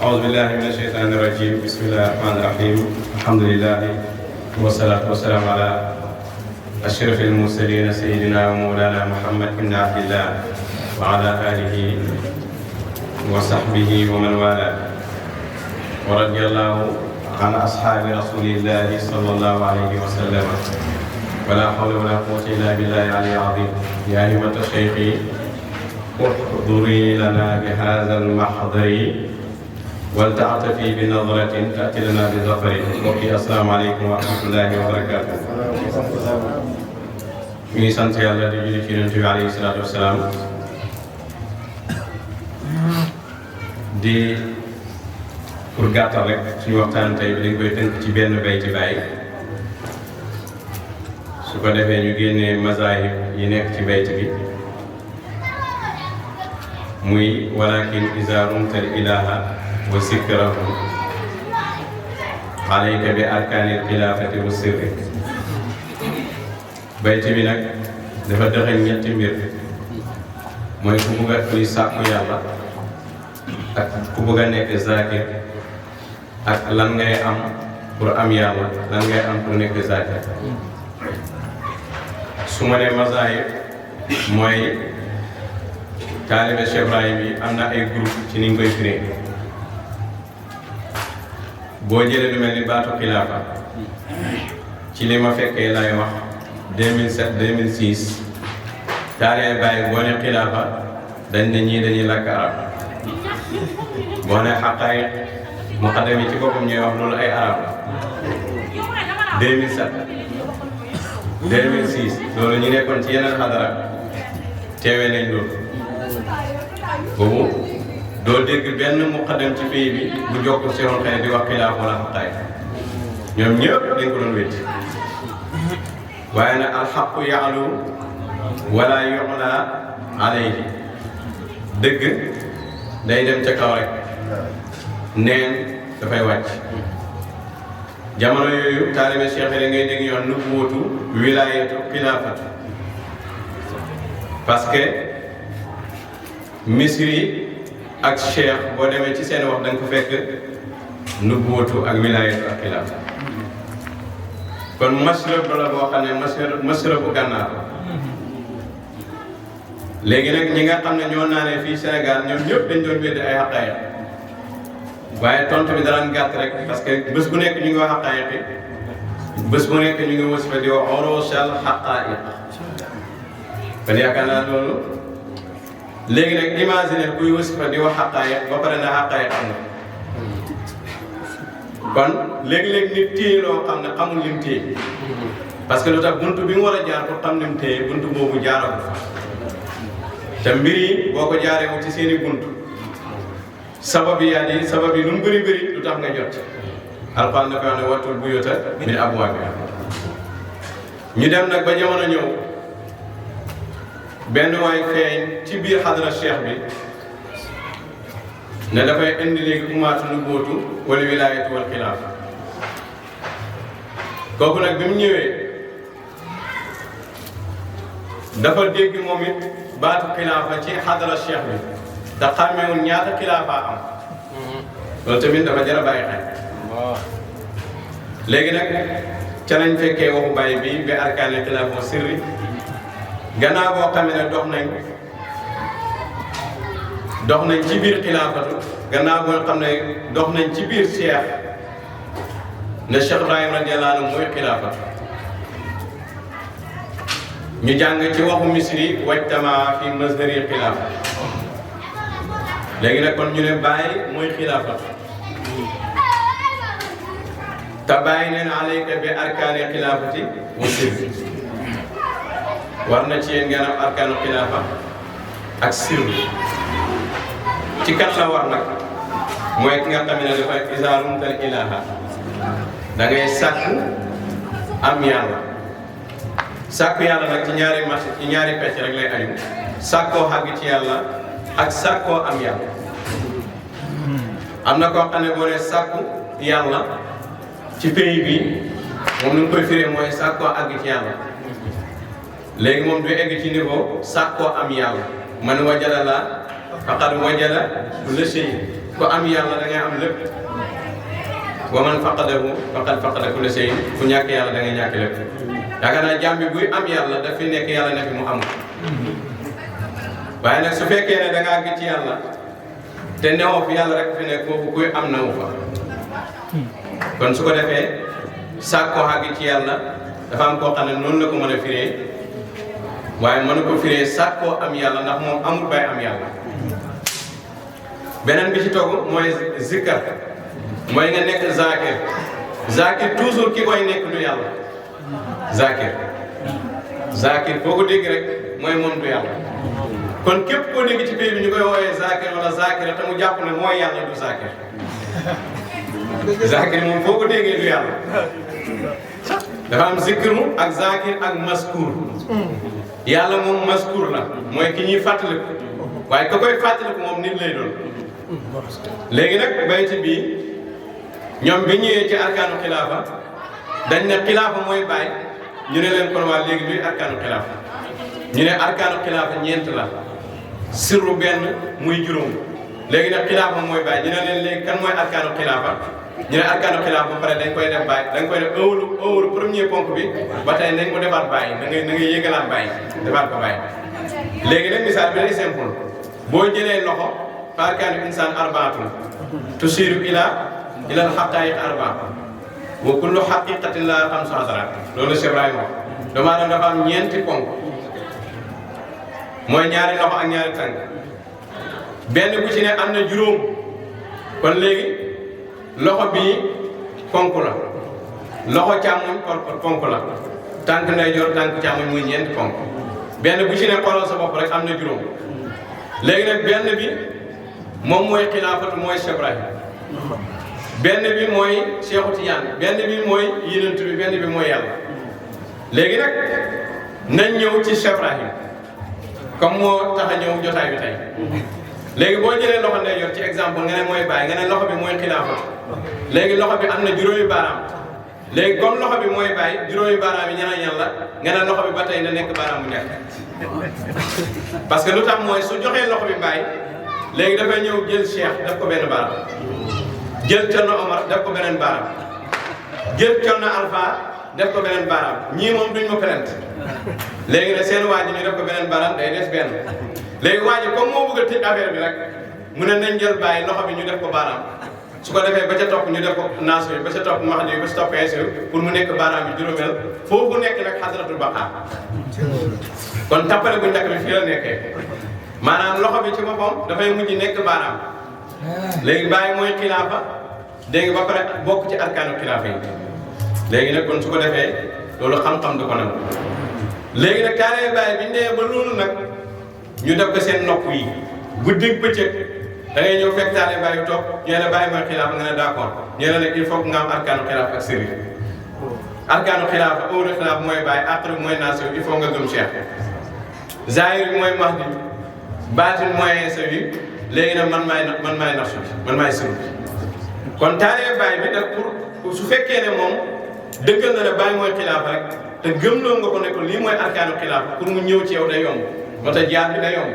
أعوذ بالله من الشيطان الرجيم بسم الله الرحمن الرحيم الحمد لله والصلاة والسلام على أشرف المرسلين سيدنا ومولانا محمد بن عبد الله وعلى آله وصحبه ومن والاه ورضي الله عن أصحاب رسول الله صلى الله عليه وسلم ولا حول ولا قوة إلا بالله العلي العظيم يا أيها الشيخ احضري لنا بهذا المحضر ولتعطفي بنظرة تأتي لنا بظفر. السلام عليكم ورحمة الله وبركاته. ñu ngi sant yàlla di julli ci Yonent bi alayhi salaatu wasalaam di pour gàttal rek suñu waxtaan tey bi dañ koy tënk ci benn bayti Baay su ko defee ñu génnee mazaahib yi nekk ci bayti bi muy walakin iza rumta ilaha wa sikrahu alayka bi arkaanil xilaafati wa sirri. bayti bi nag dafa dëxëñ ñetti mbir mooy ku bugg a kuy sàkku yàlla ak ku bugg a nekk zakir ak lan ngay am pour am yàlla lan ngay am pour nekk zakir. su ma nee mazaahib mooy taalibe Cheikh Ibrahim yi am na ay groupe ci ni ñu koy firee boo jëlee lu mel ni baatu xilaafa ci li ma fekkee lay wax 2007 2006 taalibe Baay boo ne xilaafa dañ ne ñii dañuy làkk arab boo ne xaqaayiq muqaddam yi ci boppam ñuy wax loolu ay arab la 2007 2006 loolu ñu nekkoon ci yeneen xadara teewee nañ loolu boobu doo dégg benn muqaddam ci pays bi bu jokk seexul xëy di wax xilaaf wala xaqaayiq ñoom ñëpp dañ ko doon wétti waaye nag alxaqu yaalu wala yu'la alayhi dëgg day dem ca kaw rek neen dafay wàcc. jamono yooyu taalibe Cheikh yi ngay dégg yoon nubuwatu wilaayatu xilaafatu parce que misri ak cheikh boo demee ci seen wax da nga ko fekk nubuwatu ak wilaayatu ak xilaafatu. kon masrab la boo xam ne masrabu gànnaar léegi nag ñi nga xam ne ñoo naanee fii Sénégal ñoom ñëpp dañ doon weddi ay xaqaayiq waaye tontu bi daraan gàtt rek parce que bés bu nekk ñu ngi wax xaqaayiq yi bés bu nekk ñu ngi wasifa di wax urusal xaqaayiq kon yaakaar naa loolu léegi nag imaginer kuy wasifa di wax xaqaayiq ba pare na xaqaayiq am na kon léegi-léegi nit téye loo xam ne xamul lim téye parce que lu tax buntu bi mu war a jaar pour xam lim téye buntu boobu jaaragul fa te mbir yi boo ko jaaree wu ci seeni buntu sabab yi lu mu bëri bëri lu tax nga jot alxuraan dafa wax ne watul buyuuta min abwaabihaa ñu dem nag ba jamono ñëw benn waay feeñ ci biir xadra cheikh bi ne dafay indi léegi umaatu nubuwatu wala wilaayatu wal xilaaf kooku nag bi mu ñëwee dafa dégg moom it baatu xilaafa ci xadara cheikh bi te xàmmeewul ñaata xilaafa am loolu tamit dafa jar a bàyyi xel. léegi nag ca lañ fekkee waxu bàyyi bi bi arkaani xilaaf wa sirri gannaaw boo xamee ne dox nañ ci biir xilaafatu gannaaw boo xam ne dox nañ ci biir cheikh ne Cheikh Ibrahim radiyallahu anhu mooy xilaafatu ñu jàng ci waxu misri wajtama fi mazhari xilaafa léegi nag kon ñu ne Baay mooy xilaafatu te bàyyi neen alayka bi arkaani xilaafati wa sirri war na ci yéen ngeen am arkaanu xilaafa ak sirri ci kat la war nag mooy ki nga xam ne dafay iza rumtal ilaha da ngay sàkku am yàlla sàkku yàlla nag ci ñaari pecc rek lay aju sàkkoo xàgg ci yàlla ak sàkkoo am yàlla. am na koo xam ne boo nee sàkku yàlla ci pays bi moom nu mu koy firee mooy sàkkoo àgg ci yàlla léegi moom du egg ci niveau sàkkoo am yàlla man wajada la faqad wajada kulla shay ku am yàlla da ngay am lépp wa man faqadahu faqad faqada kulla shay ku ñàkk yàlla da ngay ñàkk lépp yaakaar naa jàmm bi buy am yàlla daf fi nekk yàlla ne fi mu am waaye nag su fekkee ne da ngaa àgg ci yàlla te newoo fi yàlla rek fi nekk foofu kuy am newu fa kon su ko defee sàkkoo àgg ci yàlla dafa am koo xam ne noonu la ko mën a firee waaye mënu ko firee sàkkoo am yàlla ndax moom amul bay am yàlla beneen bi ci togg mooy zikkar mooy nga nekk zakir zakir toujours ki koy nekk du yàlla zakir foo ko dégg rek mooy moom du yàlla kon képp koo dégg ci pays bi ñu koy woowee zakir wala zakira te mu jàpp ne mooy yàlla du zakir zakir moom foo ko déggee du yàlla dafa am zikru ak zakir ak maskur yàlla moom maskur la mooy ki ñuy fàttaliku waaye ka koy fàttaliku moom nit lay doon léegi nag bayti bii ñoom bi ñëwee ci arkaanu xilaafa dañ ne xilaafa mooy bàyyi ñu ne leen kon waa léegi luy arkaanu xilaafa ñu ne arkaanu xilaafa ñeent la sirru benn muy juróom léegi nag xilaafa mooy bàyyi ñu ne leen léegi kan mooy arkaanu xilaafa ñu ne arkaanu xilaafa ba pare dañ koy def bàyyi dañ koy def ëwlu premier ponk bi ba tey nañ ko defaat bàyyi da ngay yëgalaat bàyyi defaat ko bàyyi léegi nag misaal bi day simple boo jëlee loxo fa arkaanu insaan arbaatun tusiru ilal xaqaayiq arbaa wa kullu xaqiqatin la xamsu asaraat loolu Cheikh Ibrahima wax doomu aadama dafa am ñeenti ponk mooy ñaari loxo ak ñaari tànk benn bu ci ne am na juróom kon léegi loxo bii ponk la loxo càmmoñ ponk la tànk ndeyjoor tànk càmmoñ muy ñeenti ponk benn bu ci ne xoolal sa bopp rek am na juróom léegi nag benn bi moom mooy xilaafatu mooy Cheikh Ibrahima benn bi mooy Cheikhu Tidiane benn bi mooy Yonent bi benn bi mooy yàlla léegi nag nañ ñëw ci Cheikh Ibrahima comme moo tax a ñëw jotaay bi tey léegi boo jëlee loxo ndeyjoor ci exemple nga ne mooy Baye nga ne loxo bi mooy xilaafatu léegi loxo bi am na juróomi baaraam léegi comme loxo bi mooy Baye juróomi baaraam yi ñeneen ñan la nga ne loxo bi ba tey na nekk baaraam bu nekk parce que lu tax mooy su joxee loxo bi Baye léegi dafay ñëw jël Cheikh def ko benn baaraam jël Thierno Omar def ko beneen baaraam jël Thierno Alpha def ko beneen baaraam ñii moom duñ ma plainte léegi nag seen waa ji ñu def ko beneen baaraam day des benn léegi waa ji comme moo bëgg a tëj affaire bi rek mu ne nañ jël Baye loxo bi ñu def ko baaraam su ko defee ba ca topp ñu def ko naaso bi ba ca topp max bi ba ca topp peese pour mu nekk baaraam bi juróomeel foofu nekk nag xasratul baqaa kon tappale bu njëkk bi fii la nekkee maanaam loxo bi ci boppam dafay mujj nekk baaraam léegi Baye mooy xilaafa dégg ba pare bokk ci arkaanu xilaafa yi léegi nag kon su ko defee loolu xam-xam du ko nangu léegi nag kaaree Baye bi ñu nee ba loolu nag ñu def ko seen nopp yi guddeeg bëccëg da ngay ñëw fekk taale Baye yu toog ñu ne Baye mooy xilaafa nga ne d'accord ñu ne nag il faut que nga am arkaanu xilaafa ak sëriñ arkaanu xilaafa awra xilaafa mooy Baye aqri mooy naas il faut nga gëm Cheikh zahir bi mooy mahdi baatin mooy Iisa bi léegi nag man maay nafsu bi man maay sëriñ bi kon taale Baye bi daf pour su fekkee ne moom dëggal na ne Baye mooy xilaafa rek te gëmloo nga ko ne ko lii mooy arkaanu xilaafa pour mu ñëw ci yow day yomb moo tax jaar bi day yomb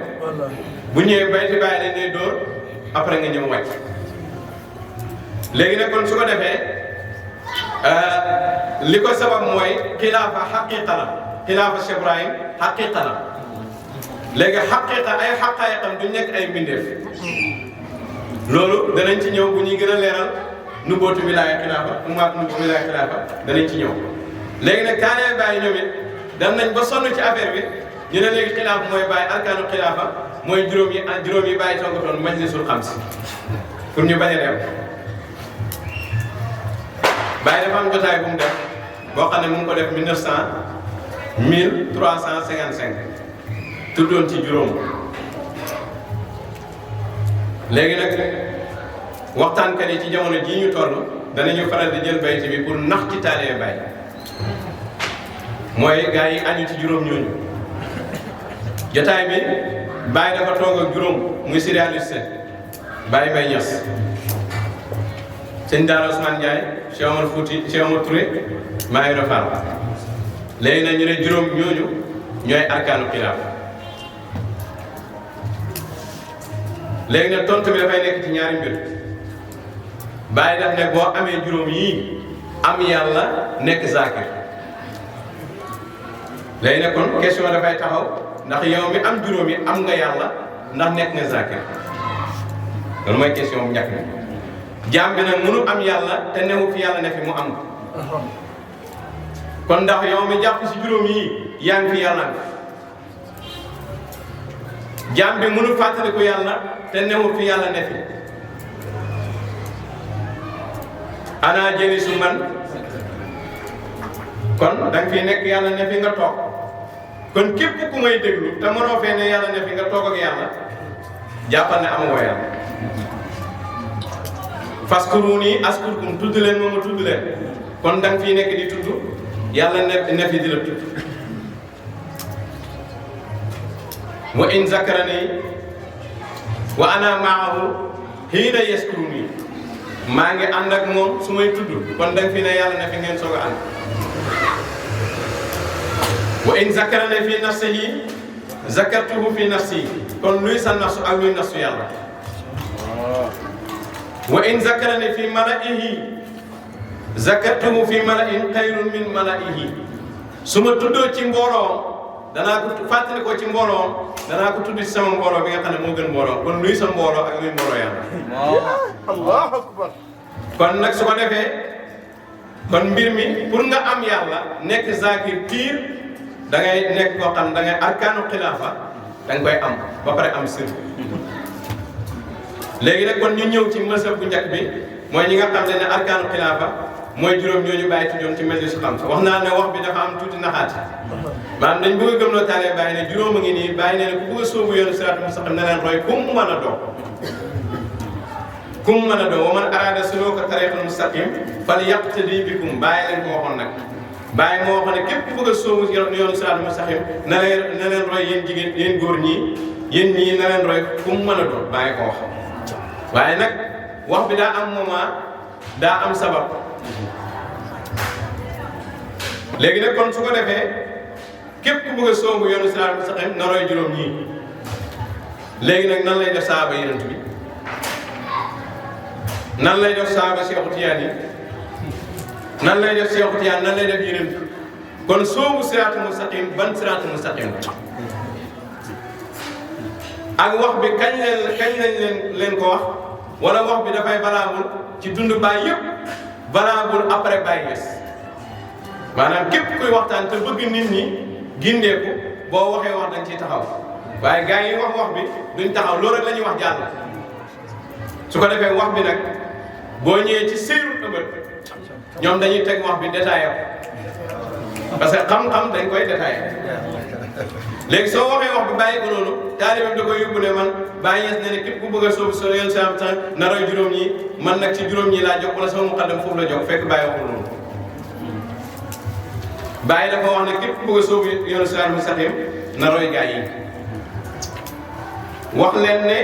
bu ñëwee bayti Baye dañ lay dóor après nga ñëw wàcc léegi nag kon su ko defee li ko sabab mooy xilaafa xaqiqa la xilaafa Cheikh Ibrahim xaqiqa la léegi xaqiqa ay xaqaayiqam du nekk ay mbindeef loolu danañ ci ñëw bu ñuy gën a leeral nu bootu wilaaya xilaafa nu bootu wilaaya xilaafa danañ ci ñëw léegi nag kaanee Baye ñoom it dem nañ ba sonn ci affaire bi ñu ne léegi xilaafa mooy Baye arkaanu xilaafa mooy juróom yi Baye toogatoon majlisul xamsi pour ñu bañ a dem Baye dafa am jotaay bu mu def boo xam ne mu ngi ko def 1355 tuddoon ci juróom léegi nag waxtaankat yi ci jamono jii ñu toll danañu faral di jël bayti bi pour nax ci taalee Baye mooy gars yi aju ci juróom ñooñu jotaay bi Baye dafa toog ak juróom muy sérialiste Baye Mbaye Niass sëñ Daara Ousmane Ndiaye Cheikh Omar Fouti Cheikh Omar Touré maa ngi rafetlu léegi nag ñu ne juróom ñooñu ñooy arkaanu xilaaf léegi nag tontu bi dafay nekk ci ñaari mbir bàyyi daf ne boo amee juróom yii am yàlla nekk zakir léegi nag kon question dafay taxaw ndax yow mi am juróom yi am nga yàlla ndax nekk nga zakir loolu mooy question bu njëkk bi jaam bi nag mënu am yàlla te newu fi yàlla ne fi mu am ko kon ndax yow mi jàpp si juróom yii yaa ngi fi yàlla jaam bi mënu fàttaliku yàlla te newul fi yàlla ne fi ana jëli su man kon danga fi nekk yàlla ne fi nga toog kon képp ku may déglu te mënoo fee ne yàlla ne fi nga toog ak yàlla jàppal ne amagoo yàlla faskuruni askurkum tudd leen moom ma tudd leen kon danga fi nekk di tudd yàlla ne fi di la tudd wa in zakarani wa ana maahu hiina yaskuruni maa ngi ànd ak moom su may tudd kon danga fi ne yàlla ne fi ngeen soog a ànd wa in zakarani fi nafsihi zakartuhu fi nafsi kon luy sa nafsu ak luy nafsu yàlla wa in zakarani fi malaihi zakartuhu fi malain xayrun min malaihi su ma tuddoo ci mbooloo danaa ko fàttali ko ci mbooloo danaa ko tudd ci sama mbooloo bi nga xam ne moo gën mbooloo kon luy sa mbooloo ak luy mbooloo yàlla allahu akbar kon nag su ko defee kon mbir mi pour nga am yàlla nekk zakir piir da ngay nekk koo xam da ngay arkaanu xilaafa da nga koy am ba pare am sir léegi nag kon ñu ñëw ci mësëb bu njëkk bi mooy ñi nga xam ne arkaanu xilaafa mooy juróom ñooñu bàyyi tuddoon ci majlis xam sa wax naa ne wax bi dafa am tuuti naxaat maanaam dañ bëgg a gëmloo taalee bàyyi ne juróom a ngi nii bàyyi ne ku bëgg a sóobu yoonu siraatal mustaqiim na leen roy kum mën a doon kum mën a doon wa man araada suluuka tariiqal mustaqiim falyaqtadi bikum bàyyi leen ko waxoon nag bàyyi moo waxoon ne képp ku bëgg a sóobu yoonu siraatal mustaqiim na leen roy yéen jigéen yéen góor ñii yéen ñii na leen roy kum mën a doon bàyyi ko wax waaye nag wax bi daa am moment daa am sabab léegi nag kon su ko defee képp ku bëgg a soobu yoonu siraatal mustaqiim na roy juróom ñii léegi nag nan lay def saaba yonent bi nan lay def saaba Seexu Tijaan yi nan lay def Seexu Tijaan nan lay def yonent kon soobu siraatal mustaqiim ban siraatal mustaqiim ak wax bi kañ lañ leen ko wax wala wax bi dafay valable ci dund baay yëpp valable après baay yes maanaam képp kuy waxtaan te bëgg nit ñi gindeeku boo waxee wax dañ ciy taxaw waaye gars yi wax bi duñ taxaw loolu rek la ñuy wax jàll su ko defee wax bi nag boo ñëwee ci séerul ëbët ñoom dañuy teg wax bi détaillé parce que xam-xam dañ koy détaillé léegi soo waxee wax bi bàyyi ko noonu taalibe bi da koy yóbbu ne man bàyyi ñes ne ne képp ku bëgg a sóobu so yoon sam tan na roy juróom ñi man nag ci juróom ñi laa jóg wala sama muqaddam foofu la jóg fekk bàyyi waxul noonu bàyyi dafa wax ne képp ku bëgg a sóobu yoonu siraatal mustaqiim na roy gaa yi wax leen ne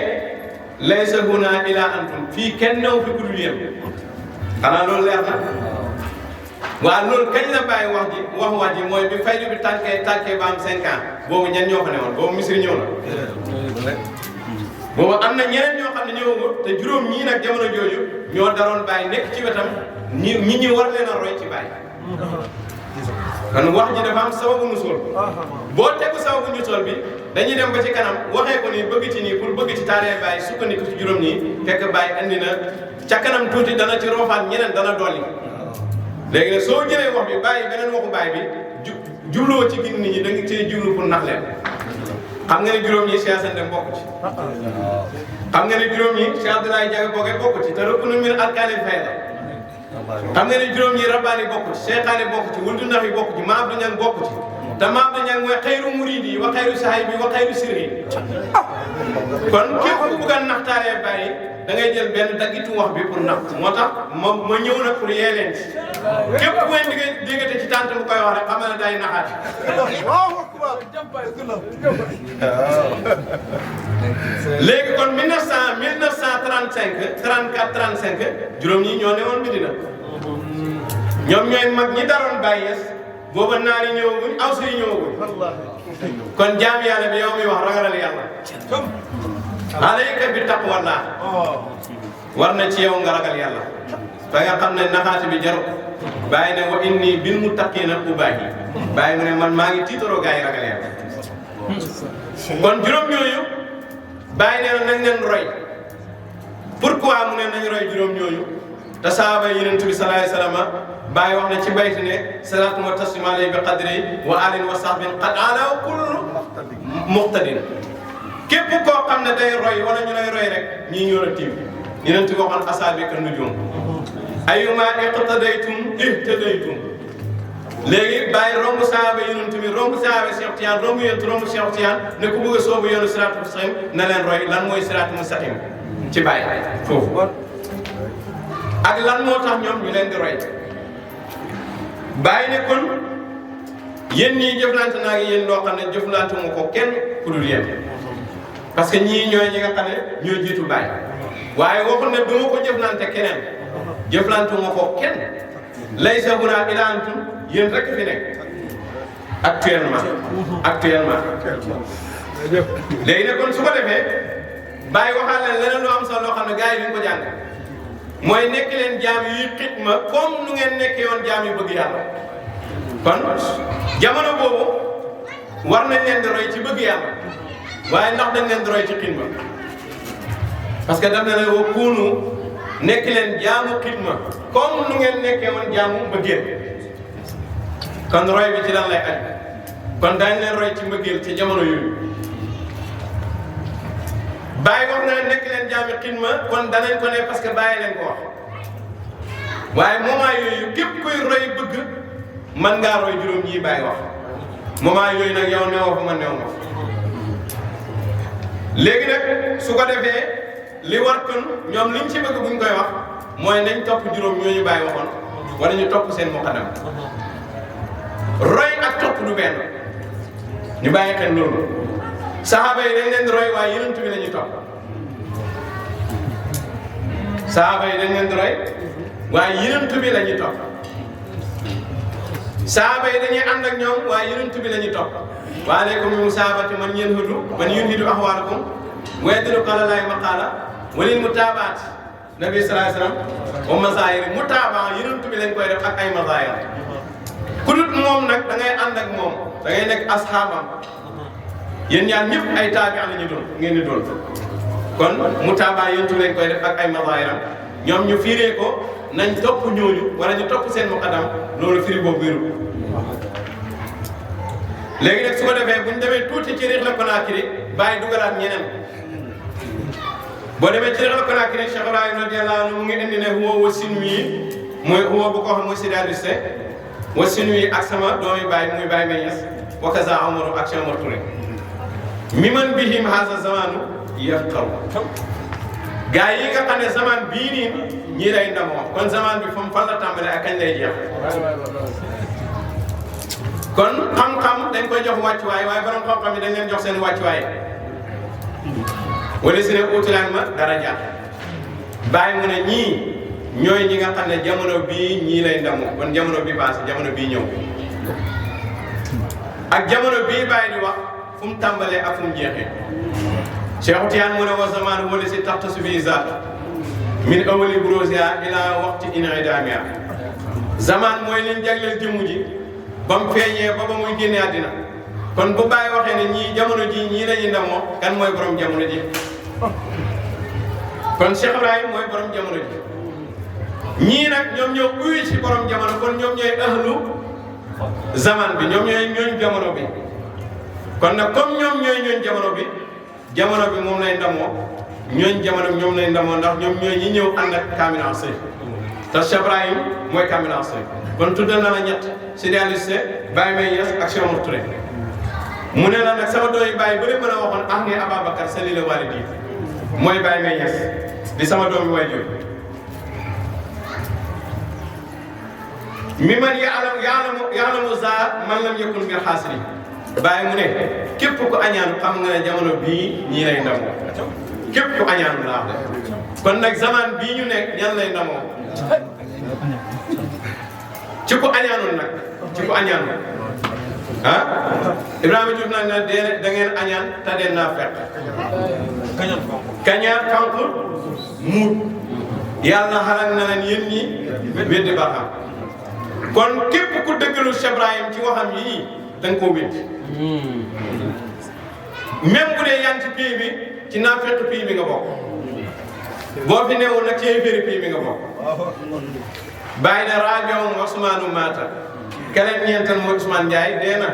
laysa huna ila antum fii kenn new fi ku dul yéen xanaa loolu leer na waaw loolu kañ la bàyyi wax ji mooy bi faydu bi tànkee ba am 5 ans boobu ñenn ñoo fa newoon boobu Misri ñëw na boobu am na ñeneen ñoo xam ne ñëwagul te juróom ñii nag jamono jooju ñoo daroon bàyyi nekk ci wetam ñi war leen a roy ci bàyyi kon wax ji dafa am sababu nusul boo tegu sababu nusul bi dañuy dem ba ci kanam waxee ko nii bëgg ci nii pour bëgg ci taaree bàyyi sukkandiku ci juróom ñii fekk bàyyi andi na ca kanam tuuti dana ci roofaat ñeneen dana dolli léegi nag soo jëlee wax bi bàyyi beneen waxu bàyyi bi jubloo ci gin nit ñi da nga cee jublu pour nax leen xam nga ne juróom ñi Cheikh Sène Deme bokk ci xam nga ne juróom ñi Cheikh Abdoulaye Diaga Boge bokk ci te ruknu min arkaanil fayda xam nga ne juróom ñi Rabbaani bokk ci Cheikhaani bokk ci Wuldu Nafi bokk ci Maam Abdou Niang bokk ci te Maam Abdou Niang mooy xayru muridi wa xayru sahibi wa xayru sirri kon képp ku bëgg a naxtaaree bàyyi da ngay jël benn daggitu wax bi pour nax moo tax ma ñëw nag pour yee leen ci képp ku ngeen déggate ci tànt bu koy wax rek xam na day naxaat léegi kon 1935 34 35 juróom ñi ñoo newoon Medina ñoom ñooy mag ñi daroon Baye Niass booba naar yi ñëwaguñ Awsi yi ñëwaguñ kon jaam yàlla bi yow mi wax ragalal yàlla alayka bi taqwallah war na ci yow nga ragal yàlla ba nga xam ne naxaati bi jaru bàyyi ne wa inni bil muttaqina ubaahi bàyyi mu ne man maa ngi tiitaroo gaa yi ragal yàlla kon juróom ñooñu bàyyi ne nañ leen roy pourquoi mu ne nañ roy juróom ñooñu te sahaaba yi Yonent bi sallallahu alayhi wa sallam bàyyi wax na ci bayti ne salaatu wa taslimu alayhi bi qadri wa alin wa sahbin qad ala kullu muqtadin képp koo xam ne day roy wala ñu lay roy rek ñii ñoo la tiim Yonent bi waxoon asaabika nujum ayyuma iqtadaytum ihtadaytum léegi bàyyi romb sahaaba yi Yonent bi romb sahaaba Cheikh Tidiane romb yonent romb Cheikh Tidiane ne ku bëgg a soobu yoonu siraatul mustaqim na leen roy lan mooy siraatul mustaqim ci bàyyi foofu ak lan moo tax ñoom ñu leen di roy bàyyi ne kon yéen ñii jëflante naa ak yéen loo xam ne jëflante mu ko kenn ku dul yéen parce que ñii ñooy ñi nga xam ne ñoo jiitu bàyyi waaye waxul ne du ma ko jëflante keneen jëflante ma ko kenn laysa hunaa illaa antum yéen rek fi nekk actuellement léegi nag kon su ko defee bàyyi waxaat leen leneen lu am solo loo xam ne gars yi duñ ko jàng mooy nekk leen jaam yuy xitma comme nu ngeen nekkee woon jaam yu bëgg yàlla kon jamono boobu war nañ leen di roy ci bëgg yàlla waaye ndax dañ leen di roy ci xitma parce que daf ne la wa kuunu nekk leen jaamu xitma comme nu ngeen nekkee woon jaamu mbëggeel kon roy bi ci lan lay aj kon daañ leen roy ci mbëggeel ci jamono yooyu bàyyi wax na nekk leen jaami xidma kon danañ ko ne parce que bàyyi leen ko wax waaye moment yooyu képp kuy roy bëgg man ngaa roy juróom ñii bàyyi wax moment yooyu nag yow neewoo fa man neew ma léegi nag su ko defee li war kon ñoom liñ ci bëgg buñ koy wax mooy nañ topp juróom ñooñu bàyyi waxoon wala ñu topp seen muqaddam roy ak topp du benn ñu bàyyi xel loolu saxaaba yi dañ leen di roy waaye Yonent bi la ñuy topp saxaaba yi dañ leen di roy waaye Yonent bi la ñuy topp saxaaba yi dañuy ànd ak ñoom waaye Yonent bi la ñuy topp wa alaykum bi musaabati man yunhidu ahwaalakum wa yadullu ala llaahi maqaala wa lil mutaabaati nabi sallallahu alayhi wa sallam wa masaayir mutaabaa Yonent bi lañ koy def ak ay masaayir ku dut moom nag da ngay ànd ak moom da ngay nekk asxaabam yéen ñaar ñëpp ay taabi la ñu doon ngeen di doon kon mutaabaa Yonent bi lañ koy def ak ay mazaahiram ñoom ñu firee ko nañ topp ñooñu wala ñu topp seen muqaddam loolu firi boobu wéru léegi nag su ko defee bu ñu demee tuuti ci Riixla Konaakiri bàyyi dugalaat ñeneen boo demee ci Riixla Konaakiri Cheikh Ibrahima radiyallahu anhu mu ngi indi ne huwa wa Sinwi mooy huwa bu ko xam mooy Sidi Aliou wa Sinwi ak sama doomi baay muy Baye Meñes wa kaza Umaru ak Cheikh Omar Touré mi man bihim haza zamanu yafqaw gaa yi nga xam ne zaman bii nii ñii lay ndamoo kon zaman bi fan la tàmbalee ak kañ lay jeex kon xam-xam dañ koy jox wàccuwaay waaye borom xam-xam yi dañ leen jox seen wàccuwaay wala si ne utilaan ma daraja bàyyi mu ne ñii ñooy ñi nga xam ne jamono bii ñii lay ndamoo kon jamono bii passé jamono bii ñëw ak jamono bii bàyyi di wax fu mu tàmbalee ak fu mu jeexee Cheikh Tidiane mu ne wa zaman wala si taxtasu bi zaat min awali brosia ila waxti inidamia zaman mooy leen jagleel jëmm ji ba mu feeñee ba muy génne àddina kon bu Baye waxee ne ñii jamono ji ñii la ñuy ndamoo kan mooy borom jamono ji kon Cheikh Ibrahim mooy borom jamono ji ñii nag ñoom ñoo uyu ci borom jamono kon ñoom ñooy ahlu zaman bi ñoom ñooy ñooñ jamono bi kon nag comme ñoom ñooy ñooñ jamono bi moom lay ndamoo ñooñ jamono ñoom lay ndamoo ndax ñoom ñooy ñi ñëw ànd ak Kamil Ansari te Cheikh Ibrahim mooy Kamil Ansari kon tuddal na la ñett Sidi Aliou Cissé Baye Meñes ak Cheikh Omar Touré mu ne la nag sama doomi Baye ba mën a waxoon ah ne Ababacar salila walidi mooy Baye Meñes di sama doomi waajur mi man yaalamu za man lam yakun bil xaasiri Baye mu ne képp ku añaan xam nga ne jamono bii ñii lay ndamoo képp ku añaan laa wax kon nag zaman bii ñu nekk ñan lay ndamoo ci ku añaanoon nag ci ku añaanoon ah Ibrahima Diouf nag ne da ngeen añaan te dee naa fekk kañaan kank muut yàlla xaral na leen yéen ñi weddi Barham kon képp ku dëggalu Cheikh Ibrahim ci waxam yii da nga koo weddi même bu dee yaa ngi ci pays bi ci naafeq pays bi nga bokk boo fi newul nag ci yéeféeri pays bi nga bokk bàyyi na rajoom Ousmane Maata keneen ñeental mooy Ousmane Ndiaye dee na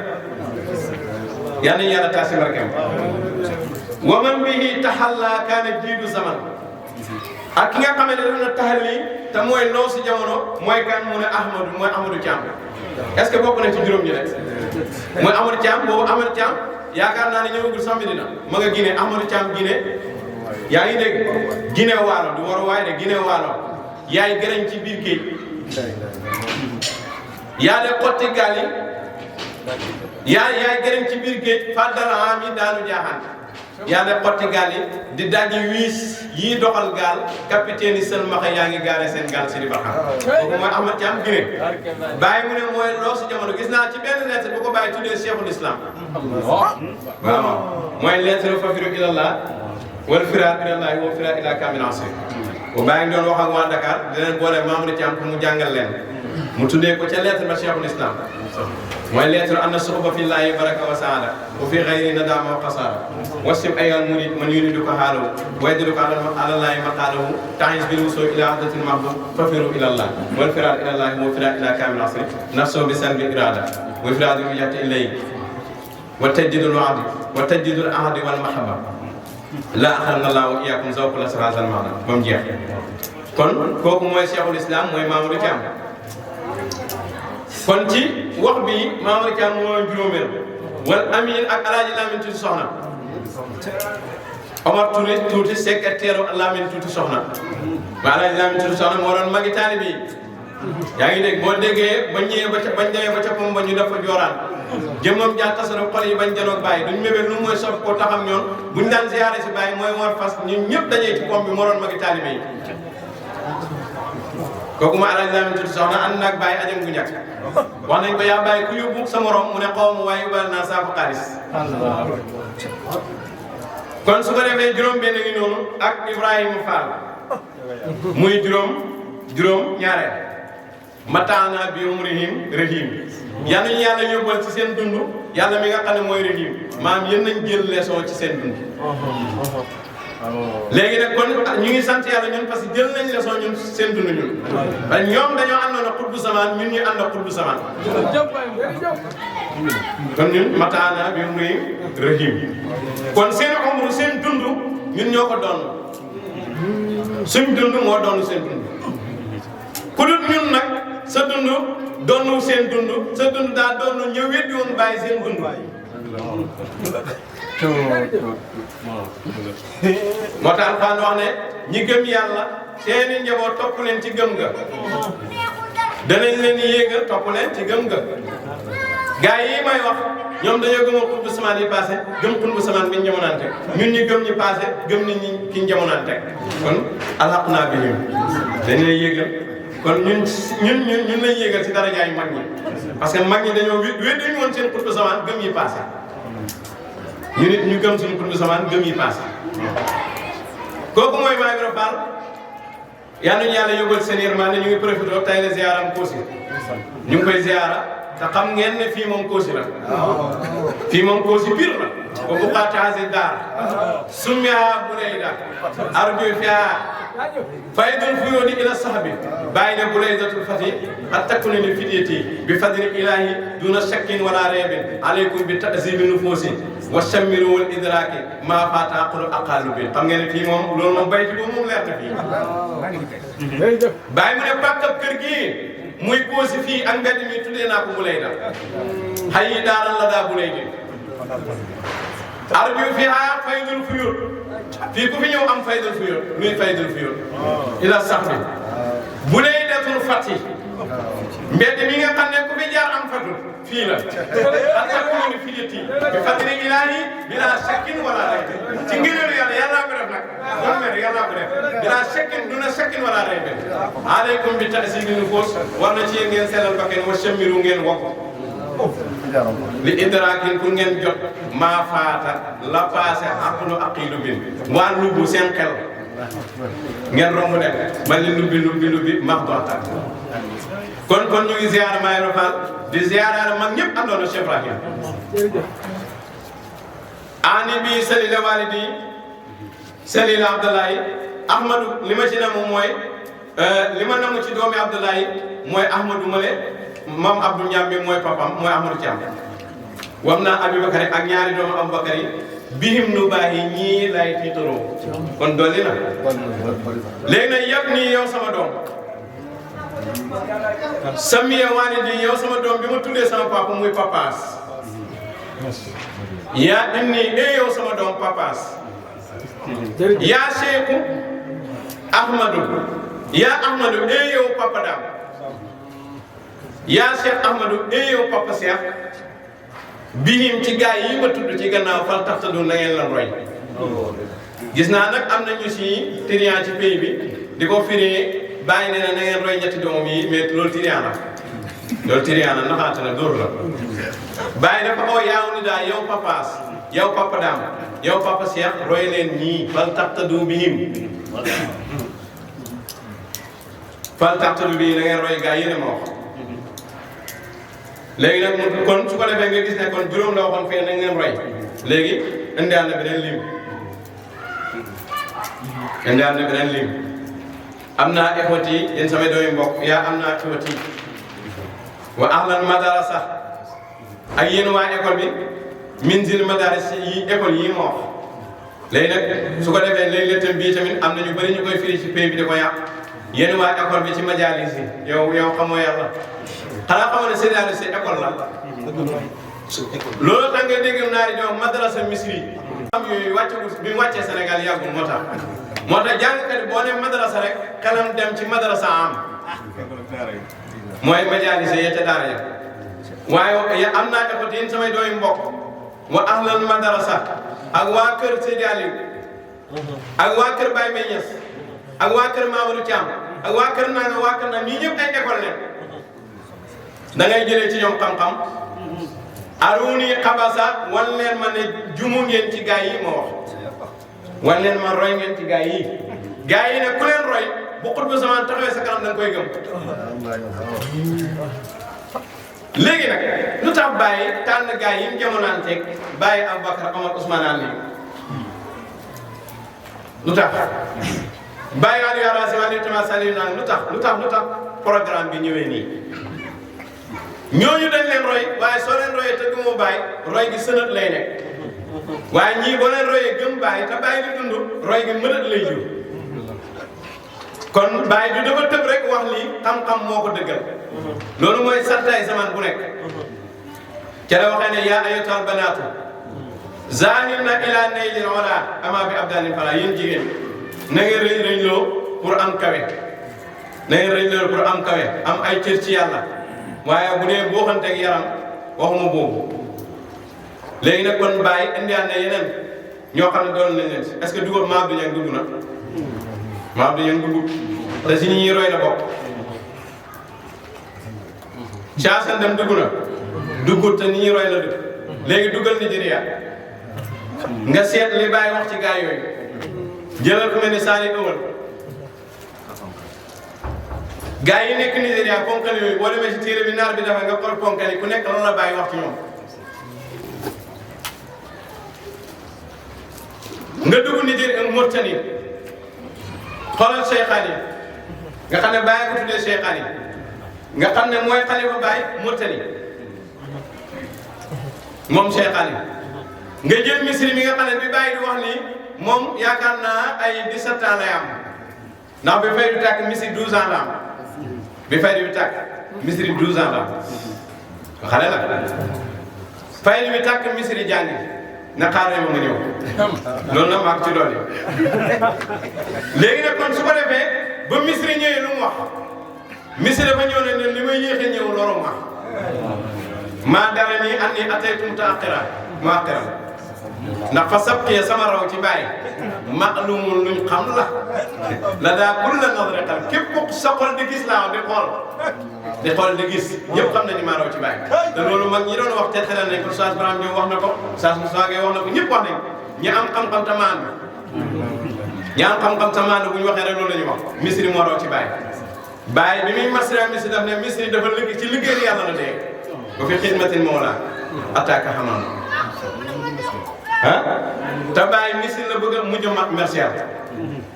yal nañu yàlla taasi barkeem wa man bihi taxalla kaana jiidu zaman ak ki nga xamante ne def na taxalli te mooy loo si jamono mooy kan mu ne Ahmadou Thiam est-ce que bokk na ci juróom ñi rek mooy Amadou Thiam boobu Amadou Thiam yaakaar naa ne ñëwagul sax Medina ma nga Guinée Amadou Thiam Guinée yaa ngi dégg Guinée Waalo du war waaye de Guinée Waalo yaay gërëñ ci biir géej yaa de xotti gaal yi yaay gërëñ ci biir géej fàddala am yi daanu jaaxaan yaa de xotti gaal yi di daji wiis yii doxal gaal capitaine yi seen maxa yaa ngi gaare seen gaal si di Barham kooku mooy Ahmad Thiam Guinée bàyyi mu ne mooy loo si jamono gis naa ci benn lettre bu ko bàyyi tuddee Cheikhul Islam waaw mooy lettre fafiru ilallah wal firaar ilallahi wa firaar ila kamil asir bu bàyyi ngi doon wax ak waa Dakar di leen boole Mamadou Thiam pour mu jàngal leen mu tuddee ko ca lettre ba Cheikhul Islam mooy lettre anna suxba fillahi baraka wa saada wa fi xayri nadama wa xasaara wasib ayal murid man yuriduka xaalawu wa yadluka alallahi maqaadahu taxis bil wusul ila ahdatil mahbub fafiru ilallah wal firaar ilallahi wa firaar ila kamil asir nafso bi san bi irada wa firaadu yati ilay wa tajdidul wa'di wa tajdidul ahdi wal mahaba la axarna allah wa iyaakum zawqul asrazal maana ba mu jeex kon kooku mooy Cheikhul Islam mooy Mamadou Thiam kon ci wax bi Mamadou Thiam mooy juróomeel wal amin ak alaaji Lamine Tuuti Soxna Omar Touré Tuuti secrétaire Lamine Tuuti Soxna ba alaaji Lamine Tuuti Soxna moo doon magi taalibe yi yaa ngi dégg boo déggee bañ ñëwee ba ca bañ demee ba ca pom ba ñu def fa jooraan jëmmam jaa tasara xol yi bañ janoog bàyyi duñ mébét lu mooy sof koo taxam ñoon buñ daan ziyaare si bàyyi mooy war fas ñun ñëpp dañee ci pom bi moo doon magi taalibe yi kooku ma alaaji Lamine Tuuti Soxna ànd naag bàyyi ajam gu ñàkk wax nañ ko yaa bàyyi ku yóbbu sa morom mu ne xaw ma waaye yóbbal naa saafu xaalis kon su ko defee juróom benn ngi noonu ak Ibrahima Fall muy juróom ñaareel mataana bi umrihim rahim yal nañu yàlla yóbbal ci seen dund yàlla mi nga xam ne mooy rahim maam yéen nañ jël leçon ci seen dund léegi nag kon ñu ngi sant yàlla ñun parce que jël nañ leçon ñun seen dund ñun parce que ñoom dañoo àndoon ak xutbu samaan ñun ñu ànd ak xutbu samaan kon ñun mataana bi umrihim rahim kon seen umru seen dund ñun ñoo ko doon suñ dund moo doon seen dund ku dul ñun nag sa dund doonu seen dund sa dund daa doon ñëw weddi woon bàyyi seen dund moo tax Alxuraan wax ne ñi gëm yàlla seeni njaboot topp leen ci gëm ga danañ leen yéegal topp leen ci gëm ga gaa yi may wax ñoom dañoo gëmoon xutbu samaan yi passé gëm xutbu samaan bi ñu jamonante ñun ñi gëm ñi passé gëm nit ñi ki ñu jamonante kon alhaqnaa bihim dañ lay yéegal kon ñun lay yéegal ci darajaay mag ñi parce que mag ñi dañoo wedduñu woon seen xutbu samaan gëm yi passé ñu nit ñu gëm suñu xutbu samaan gëm yi passé kooku mooy Maam Ibra Fall yal nañu yàlla yóbbal seen yërmande ñu ngi profité tay la ziyaaram Kossy ñu ngi koy ziyaara te xam ngeen ne fii moom Kossy la fii moom Kossy pire la ko buqaataasi daar summiha Bulayda arju fiha faydul fuyuudi ila sahbi bàyyi ne Bulaydatul fati qad takunu li fidyati bi fadli ilahi duna shakkin wala reebin aleykum bi ta'zibi nufuusi wa shammiru wal idraaki maa faata aqlu aqalu bi xam ngeen ne fii moom loolu moom bayti boobu moom leer na fii bàyyi mu ne pàkkab kër gi muy Kossy fii ak mbedd mi tuddee naa ko Bulayda xay yi daaral la daa Bulayda arju fiha faydul fuyuud fii ku fi ñëw am faydul fuyuud luy faydul fuyuud ila sax bi Bulaydatul fati mbedd mi nga xam ne ku fi jaar am fatu fii la ak sa commune fidyati bi fadli ilahi bila shakkin wala rayb ci ngëneelu yàlla yàlla ko def nag moom mer yàlla ko def bila shakkin duna shakkin wala rayb aleykum bi ta'zimi nufus war na ci yéen ngeen sellal bakkan wa shammiru ngeen wokk li idraakin pour ngeen jot maa faata la passé aqlu aqilu bin waa lubbu seen xel ngeen romb dem ba li lubbi max doxtaan kon ñu ngi ziyaara Mayoro Fall di ziyaara mag ñëpp àndoon na Cheikh Ibrahim ani bi salila walidi salila Abdoulaye Ahmadou li ma ci namu mooy li ma namu ci doomi Abdoulaye mooy Ahmadou Male mam Abdou Ndiambi mooy papam mooy Ahmadou Thiam wam naa Abibakar ak ñaari doomu Abubakar yi bihim nu baaxi ñii lay tiitaroo kon dolli na léegi nag yëpp nii yow sama doom Samiya walidi yow sama doom bi ma tuddee sama papa muy papaas yaa inni yow sama doom papaas yaa Cheikhu Ahmadou yaa Ahmadou yow papa Dam yaa Cheikh Ahmadou yow papa Cheikh bihim ci gaay yi ma tudd ci gannaaw fal taxtadu na ngeen lan roy gis naa nag am na ñu si trian ci pays bi di ko firi bàyyi nee na ngeen roy ñetti doom yi mais loolu trian la naxaate na dóor la bàyyi dafa oo yaaw ni daal yow papaas yow papa Dam yow papa Cheikh roy leen ñii fal taxtadu bihim fal taxtadu bii na ngeen roy gaay yi ne ma wax léegi nag kon su ko defee nga gis ne kon juróom la waxoon fee na ngeen roy léegi indiwaat na beneen lim am naa école yi yéen samay doomi mbokk yaa am naa école yi wa ahlan madarasa ak yéen waa école bi min zil madaris yi école yi moo wax léegi nag su ko defee léegi lettam bii tamit am na ñu bëri ñu koy firi ci pays bi di ko yàq yéen waa école bi ci majalis yi yow xamoo yàlla xanaa xamoon ne séddaale si école la loolu tax nga dégg naari ñoom madrasa misri am yooyu wàccagul bi mu wàccee Sénégal yàggul moo tax jàngkat yi boo ne madrasa rek xelam dem ci madrasa am mooy majalise ya ca daara ya waaye am naa école yéen samay dooyu mbokk wa ahlal madrasa ak waa kër Seydi Aliou ak waa kër Baye Meñes ak waa kër Mamadou Thiam ak waa kër nanga waa kër nanga ñii ñëpp ay école ne da ngay jëlee ci ñoom xam-xam aruni xabasa wan leen ma ne jumu ngeen ci gaay yi ma wax wan leen ma roy ngeen ci gaay yi ne ku leen roy bu xutbu zaman taxawee sa kanam da nga koy gëm léegi nag lu tax Baye tànn gaay yi mu jamonaanteeg Baye Aboubacar Omar Ousmane Ali lu tax Baye Aliou Arasi Aliou Tama Salim naan lu tax programme bi ñëwee nii ñooñu dañ leen roy waaye soo leen royee te gëmoo Baye roy gi sënat lay nekk waaye ñii boo leen royee gëm Baye te Baye di dund roy gi mënat lay jur kon Baye du dafa tëb rek wax lii xam-xam moo ko dëggal loolu mooy sartaay zaman bu nekk ca la waxee ne yaa ayyatuhal banaatu zaahirna ilaa naylil ulaa amaa bi abdaalin falaa yéen jigéen na ngeen rëñ-rëñloo pour am kawe na ngeen rëñ-rëñloo pour am kawe am ay cër ci yàlla waaye bu dee boo xanteeg yaram waxuma boobu léegi nag kon Baye indiwaat na yeneen ñoo xam ne doon nañ leen si est-ce que dugal Maam Abdou Niang dugg na Maam Abdou Niang dugg te si ñi roy la bokk Thiassane dem dugg na duggut te ni ñuy roy la dugg léegi duggal Nigeria nga seet li Baye wax ci gaay yooyu jëlal ku mel ni Sani Owal gaa yi nekk Nigeria ponkal yooyu boo demee ci téere bi naar bi dafa nga xool ponkal yi ku nekk lan la Baye wax ci ñoom nga dugg Nigeria Mauritanie xoolal Cheikhaan yi nga xam ne Baye ko tuddee Cheikhaan yi nga xam ne mooy xalifa Baye Mauritanie moom Cheikhaan yi nga jël Misri mi nga xam ne bi Baye di wax nii moom yaakaar naa ay 17 ans lay am ndax bi fay du tàkk Misri 12 ans la am bi fay bi tàkk Misri 12 ans la xale la fay bi tàkk Misri jàngi na xaaral ma nga ñëw loolu nag maa ko ci dolli léegi nag kon su ko defee ba Misri ñëwee lu mu wax Misri dafa ñëw ne li may yéexee ñëw loolu maa dara nii andi ataytu mutaaxira ndax fa sabqee sama raw ci bàyyi maqlumun luñ xam la daa kul la nadratal képp ku sa xol di gis laa di xool di gis ñëpp xam nañu maa raw ci bàyyi te loolu mag ñi doon wax te xelal nañ ko Oustaz Braham Diop wax na ko Oustaz Moussa Gueye wax na ko ñëpp wax nañ ñi am xam-xam tamaan ñi am xam-xam tamaan bu ñu waxee rek loolu la ñu wax Misri moo raw ci bàyyi bi muy masra Misri daf ne Misri dafa liggéey ci liggéey yàlla la dee ba fi xidmatin mawla attaque xamam te bàyyi Misri la bëgg a mujj mat commercial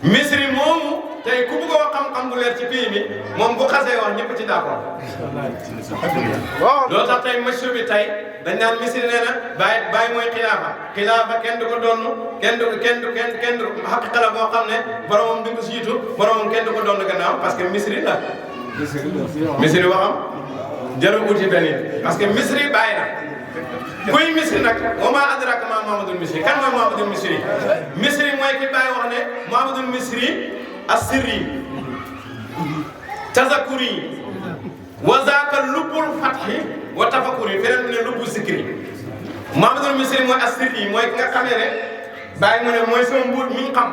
Misri moomu tey ku bëgg a wax xam-xam bu leer ci pays bi moom bu xasee wax ñëpp ci d'accord loolu tax tey monsieur bi tey dañ naan Misri nee na bàyyi mooy xilaafa kenn du ko donn kenn du xaqiqa la boo xam ne boromam du ko siitu boromam kenn du ko donn gannaaw parce que Misri la Misri waxam jarul uti benn parce que Misri bàyyi na kuy Misri nag wa maa adraaka maa Muhammadul Misri kan mooy Muhammadul Misri Misri mooy ki bàyyi wax ne Muhammadul Misri as-sirri tazakuri wa zaaka lubbul fathi wa tafakuri feneen mu ne lubbu zikri Muhammadul Misri mooy as-sirri mooy ki nga xamee ne bàyyi mu ne mooy sama mbuut mi ñu xam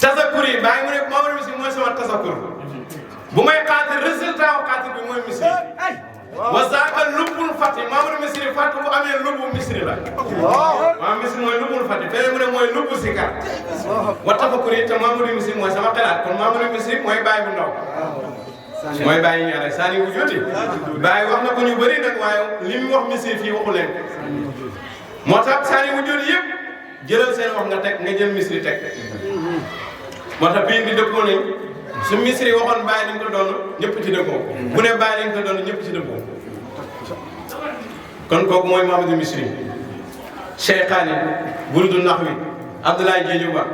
tazakuri bàyyi mu ne Muhammadul Misri mooy sama tazakur bu may xaatir résultat wu xaatir bi mooy Misri wa zaaka lubbul fati Muhammadul Misri fàtt bu amee lubbu Misri la waaw Misri mooy lubbul fati feneen mu ne mooy lubbu zikar wa tafakuri te Muhammadul Misri mooy sama xalaat kon Muhammadul Misri mooy bàyyi bu ndaw mooy bàyyi ñaare saani wu joti bàyyi wax na ko ñu bëri nag waaye li mu wax Misri fii waxu leen moo tax saani wu joti yëpp jëlal seen wax nga teg nga jël Misri teg moo tax bii bi dëppoo nañ su Misri waxoon bàyyi dañ ko doon ñëpp ci dëppoo bu ne bàyyi dañ ko doon ñëpp ci dëppoo kon kooku mooy Muhammadul Misri Cheikhani Burdu Naxwi Abdoulaye Diédhiou Ba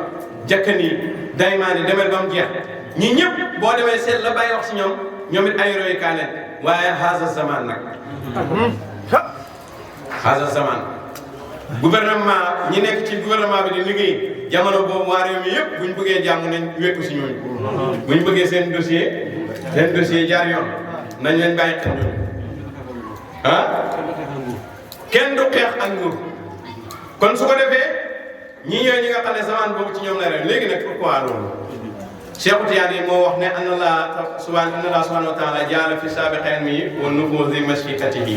Jakkani Daymaani demel ba mu jeex ñi ñëpp boo demee seet la bàyyi wax si ñoom it ay royukaay leen waaye haza zaman nag haza zaman gouvernement ñi nekk ci gouvernement bi di liggéey jamono boobu waa réew mi yëpp buñ bëggee jàmm nañ wekku si ñooñu buñ bëggee seen dossier jaar yoon nañ leen bàyyi xel ñoom kenn du xeex ak nguur kon su ko defee ñi ñooy ñi nga xam ne zaman boobu ci ñoom la réew léegi nag pourquoi loolu Cheikh Tidiane moo wax ne anna Allah subhanahu wa ta'ala jaala fi saabiqi ilmihi wa nufuuzi mashiikatihi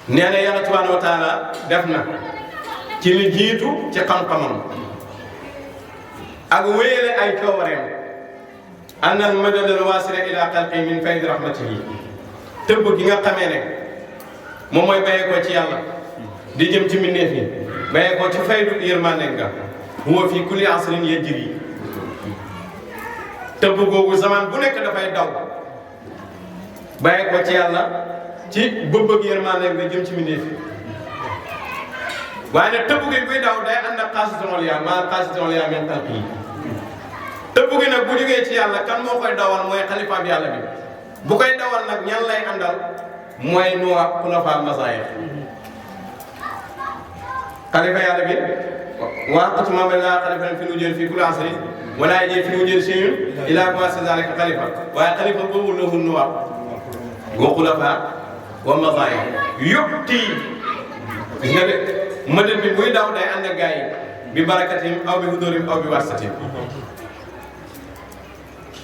nee na Yàlla subhanahu wa ta'ala def na ci li jiitu ci xam-xamam ak wéyale ay coobareem annal madadal waasila ila xalqi min faydi rahmatihi tëbb gi nga xamee ne moom mooy bàyyee ko ci yàlla di jëm ci mbindeef yi bàyyee ko ci faydu yërmande nga huwa fi kulli asrin yajri tëbb googu zaman bu nekk dafay daw bàyyee ko ci yàlla ci bëgg yërmande nga jëm ci mbindeef yi waaye nag tëbb gi buy daw day ànd ak xaasitonol yaa maa xaasitonol yaa min xalqi tëbb gi nag bu jógee ci yàlla kan moo koy dawal mooy xalifa bi yàlla bi bu koy dawal nag ñan lay àndal mooy nuwa xulafa masaayix xalifa yàlla bi waa xatuma ba laa xalifa fi nu jël fii kul asri wala jël fi nu jël seyun ilaa commencé zalika xalifa waaye xalifa boobu lahu nuwa wa xulafa wa masaayix yóbti gis nga de mëdën bi buy daw day ànd ak gars yi bi barakatim aw bi hudóorim aw bi wasatim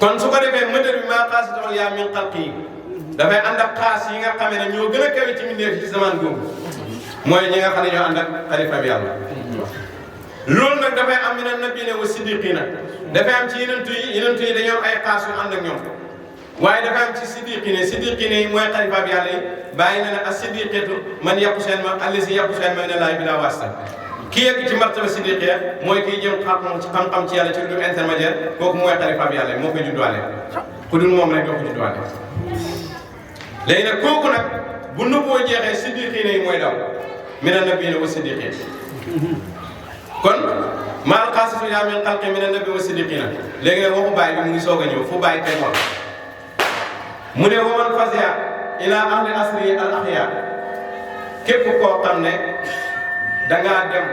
kon su ko defee mëdën bi maa xaasitool yaa min xalqi dafay ànd ak xaas yi nga xamee ne ñoo gën a kawe ci mbindeef ci zaman googu mooy ñi nga xam ne ñoo ànd ak xalifa bi yàlla loolu nag dafay am mina nabiyyiina wa siddiqiina dafay am ci yenentu yi dañoo am ay xaas yu ànd ak ñoom waaye dafa am ci siddiqiina yi mooy xalifa bi yàlla yi bàyyi na ne as-siddiqatu man yàqu seen ma allazi yàqu seen ma ne laay bi daa waasta ki yegg ci martaba siddiqiya mooy kiy jëm xam-xam ci yàlla ci lu intermédiaire kooku mooy xalifa bi yàlla yi moo koy judduwaale ku dul moom rek doo ko judduwaale léegi nag kooku nag bu nëbboo jeexee siddiqiina yi mooy daw mina nabiyyiina wa siddiqiina kon maal xaasatu yaa min xalqi mina nabiyyiina wa siddiqiina léegi nag waxu bàyyi bi mu ngi soog a ñëw fu bàyyi kay moom mu ne wa man fasiya ila ahli asri al axya képp koo xam ne dangaa dem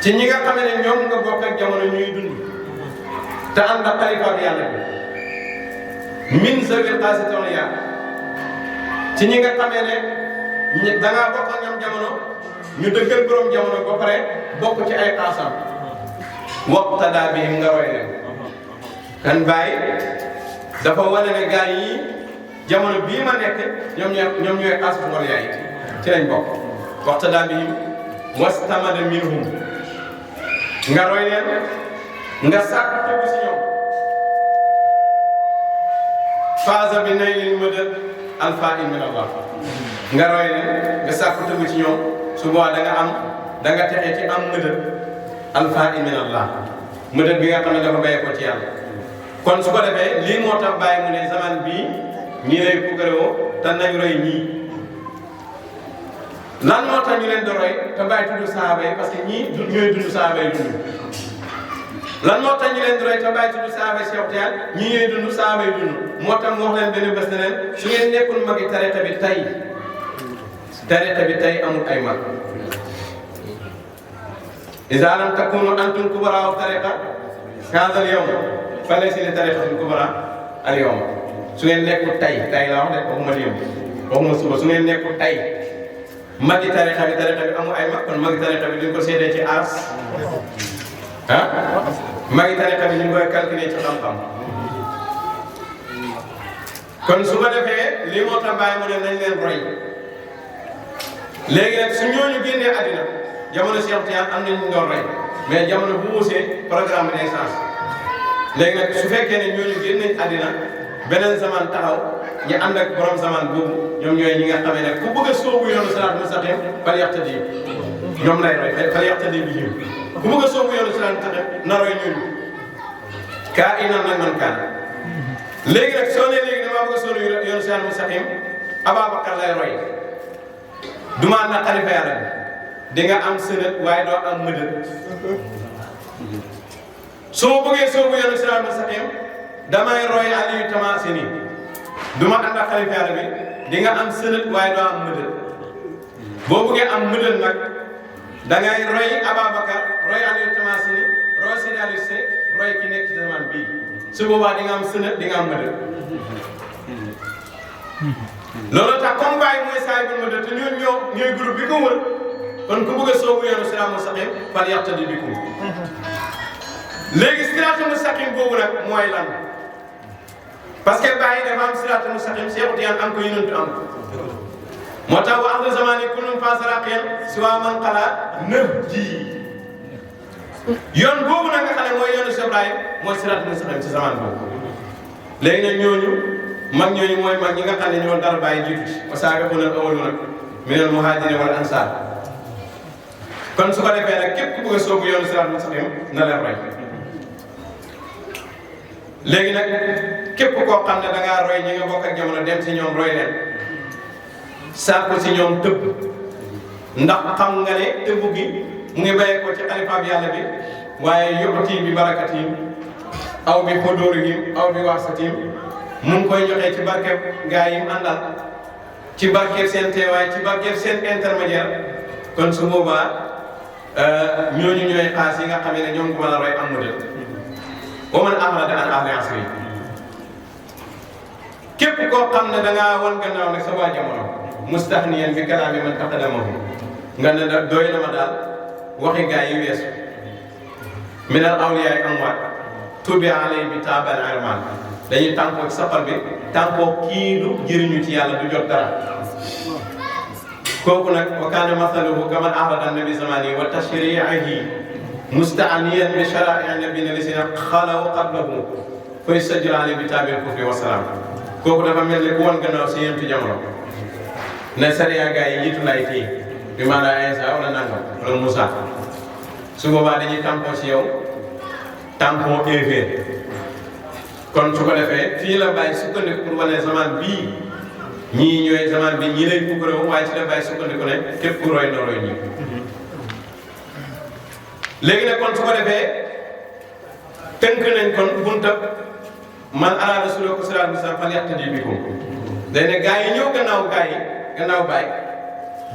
ci ñi nga xam ne ñoom nga bokk ak jamono ñuy dund te ànd ak xalifa bi yàlla bi min zawil xaasatoon yaa ci ñi nga xamee ne dangaa bokk ak ñoom jamono ñu dëggal borom jamono ba pare bokk ci ay xaasam waqtada bihim nga roy leen kan bàyyi dafa wane ne gars yi jamono bii ma nekk ñoom ñooy xaasam wala yaay ci lañ bokk waqtada bihim wastamada minhum nga roy leen nga sàkk tëgg si ñoom faasa bi nay lin mëdët alfain min Allah nga roy leen nga sàkk tëgg ci ñoom su boobaa da nga texe ci am mëdët alfain min Allah mëdët bi nga xam ne dafa béye ko ci yàlla kon su ko defee lii moo tax bàyyi mu ne zaman bii ñii lay puukarewoo te nañ roy ñii lan moo tax ñu leen di roy te bàyyi tudd saaba yi parce que ñii ñooy dund saaba yi dund lan moo tax ñu leen di roy te bàyyi tudd saaba yi Cheikh Tidiane ñii ñooy dund saaba yi dund moo tax mu wax leen benn bés ne leen su ngeen nekkul magi tariqa bi tey amul ay mag iza lam takunu antum kubaraa tariqa haadha al-yawm falaysa li tariqatin kubraa al-yawm su ngeen nekkul tey la wax de waxuma démb waxuma suba su ngeen nekkul tey magi tariqa bi amul ay mag kon magi tariqa bi duñ ko seetee ci ars magi tariqa bi ñu ngi koy calculer ci xam-xam kon su ko defee lii moo tax bàyyi mu ne nañ leen roy léegi nag su ñooñu génnee àddina jamono Cheikh Tidiane am nañu doon roy mais jamono bu wuusee programme bi day changé léegi nag su fekkee ne ñooñu génn nañ àddina beneen zaman taxaw ñu ànd ak borom zaman boobu ñoom ñooy ñi nga xamee ne ku bëgg a sóobu yoonu siraat mustaqim fal yaqtadi ñoom lay roy fal yaqtadi bi ñun ku bëgg a sóobu yoonu siraat mustaqim na roy ñooñu kaa inan nag man kaan léegi nag soo ne léegi damaa bëgg a sóobu yoonu siraat mustaqim Ababacar lay roy duma na xalifa yàlla bi di nga am sënët waaye doo am mëdët soo bëggee sóobu yoonu siraat mustaqim damay roy Aliou Tamasini duma ànd ak xalifa yàlla bi di nga am sënët waaye doo am mëdët boo bëggee am mëdët nag da ngay roy Ababacar roy Aliou Tamasini roy Seydi Aliou Seck roy ki nekk ci zaman bii su boobaa di nga am sënët di nga am mëdët loolu tax comme Baye mooy saay bu mëdët te ñooy groupe bi ko wër kon ku bëgg a soobu yoonu siraat mustaqim fal yaqtadi bikum léegi siraatul mustaqim boobu nag mooy lan parce que Baye dafa am siraatul mustaqim Cheikh Tidiane am ko yonent am moo tax wa ahlu zamani kullum fasaraqiyan siwa man qala nahji yoon boobu nag nga xam ne mooy yoonu Cheikh Ibrahim mooy siraatul mustaqim ci zaman boobu léegi nag ñooñu mooy mag ñi nga xam ne ñoo dara Baye jiitu ci wa saabiquuna al-awwaluuna minal muhaajiriina wal ansaar kon su ko defee nag képp ku bëgg a soobu yoonu siraatul mustaqim na leen roy léegi nag képp koo xam ne da ngaa roy ñi nga bokk ak jamono dem ci ñoom roy leen saako ci ñoom tëbb ndax xam nga ne tëbb gi mu ngi bàyyee ko ci xalifa bi yàlla bi waaye yu'ti bi barakatihim aw bi hudurihim aw bi wasatihim mu ngi koy joxee ci barkeb gaa yi mu àndal ci barkeb seen teewaay ci barkeb seen intermédiaire kon su boobaa ñooñu ñooy xaas yi nga xam ne ñoom ko mën a roy am modèle wa man a'rada an ahli asri képp koo xam ne da ngaa wan gannaaw nag sa waa jamono mustahniyan bi kalaami man taqaddamahu nga ne da doy na ma daal waxi gaa yi weesu min al awliyaa amwaat tubi alay bi taabal irman dañuy tànkoo ci safar bi tànkoo kii du jëriñu ci yàlla du jot dara kooku nag wa kaana masaluhu kaman a'rada an nabi zamani wa tashri'ihi musta'niyan bi shara'i nabiyina lisina xalaw qablahu fa yastajir alayhi bi taabil kufri wa salaam kooku dafa mel ni ku wan gannaaw si yentu jamono ne sariya gaa yi jiitu lay kii bi maanaam Isa wala nangam wala Moussa su boobaa dañuy tampon si yow tampon élevé kon su ko defee fii la bàyyi sukkandiku pour wane zaman bii ñii ñooy zaman bi ñii lay puukaroo waaye ci la bàyyi sukkandiku ne képp ku roy na roy ñii léegi nag kon su ko defee tënk nañ kon bunta man araada sulooka siraatal mustaqiim falyaqtadi bikum day ne gaa yi ñëw gannaaw baay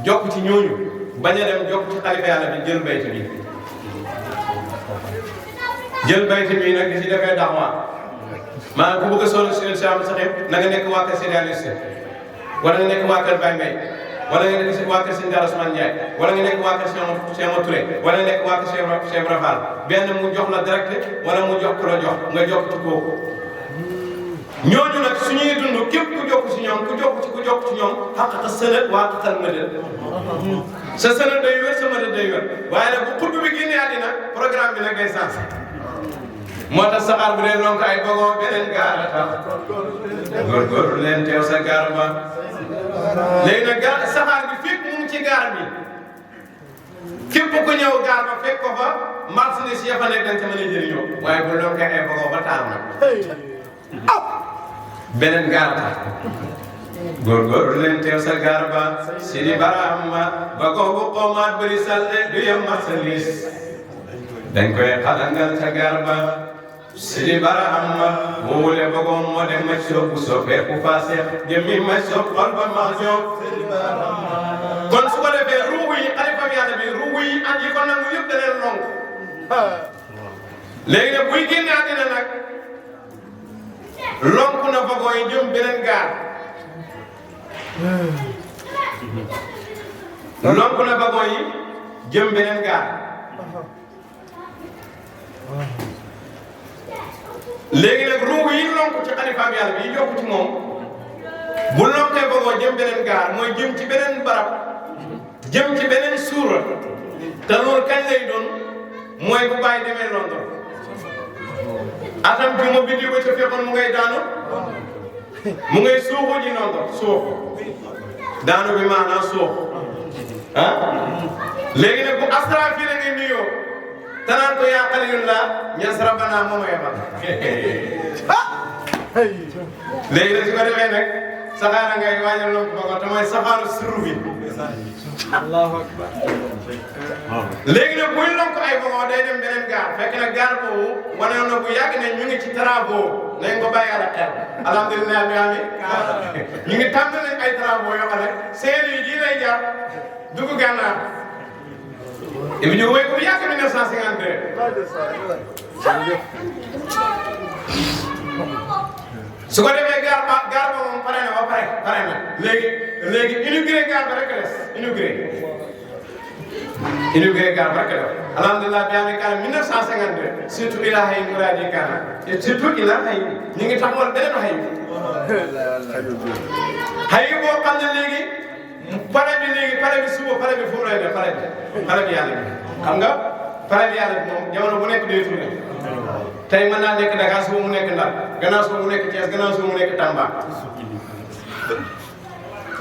jokk ci ñooñu bañ a dem jokk ci xalifa yàlla bi jël bayt bi nag di ci defee daawa maanaam ku bëgg a solo si siraatal mustaqiim na nga nekk waa kër Seydi Aliou Cissé wala nga nekk waa kër Baye Mbaye wala nga nekk waa kër Sëñ Daara Ousmane Ndiaye wala nga nekk waa kër Cheikh Ma Touré wala nga nekk waa kër Cheikh Ibra Fall benn mu jox la direct wala mu jox ku la jox nga jox ci kooku ñooñu nag suñuy dund képp ku jokk ci ñoom ku jokk ci ñoom xaqaqa sënët waa xaqal mëdët sa sënët day wér sa mëdët day wér waaye nag bu xutb bi génnee àddina programme bi nag day sens moo tax saxaar bu dee lonk ay bogon beneen gaar la tax góorgóorlu leen teew sa gaar ba léegi nag saxaar bi fépp mu ngi ci gaar bi képp ku ñëw gaar ba fekk ko fa marchandise ya fa nekk dañ ca mën a jëriñoo waaye bu lonk ay bogon ba taal nag beneen gaar ba góorgóorlu leen teew sa gaar ba Sidi Barahama ba ko bu xoomaat bëri salte du yem marchandise dañ koy xalangal ca gaar ba Sidi Barahama woowule bëggoon moo dem ma soob bu soobee ku paase jëmmi ma soob xol ba max ñoom kon su ko defee ruuxu yi xalifa yàlla bi ruuxu yi ak yi ko nangu yëpp da leen lonk léegi nag buy génne àddina nag lonk na bëggoon yi jëm beneen gaar lonk na bëggoon yi jëm beneen gaar léegi nag ruuxu yi lonk ci xalifaam yàlla bi yi jokk ci moom bu lonkee bëggoo jëm beneen gaar mooy jëm ci beneen barab jëm ci beneen suura te loolu kañ lay doon mooy bu bàyyi demee London atam bi ma bindi ba ca fekkoon mu ngay daanu mu ngay suuxu ji London suuxu daanu bi maanaam suuxu ah léegi nag bu astra fii la ngay nuyoo tanaan ko yaa Xalilullah ñas rabbana mooma yebal léegi nag su ko defee nag saxaara ngay waajal lonk ba ko te mooy saxaaru sirru bi allahu akbar léegi nag buy lonk ay bogo day dem beneen gaar fekk nag gaar boobu wane na bu yàgg ne ñu ngi ci travaux nañ ko bàyyi ala xel alhamdulilah bi ami ñu ngi tàmm nañ ay travaux yoo xam ne seen yi ji lay jar dugg gànnaar Ibi ñu wéy ko bu yàgg 1952 su ko defee gaar ba moom pare na ba pare na léegi inauguré gaar ba rek des inauguré gaar ba rek des alhamdulilah bi amee gaar 1952 surtout ilaha yi muradi gaar surtout ilaha yi ñu ngi taxawal beneen xayu boo xam ne léegi pare bi suba pare bi fu mu lay def pare bi yàlla bi xam nga pare bi yàlla bi moom jamono bu nekk day tourné tey mën naa nekk Dakar suba mu nekk Ndar gannaaw suba mu nekk Thiès gannaaw suba mu nekk Tamba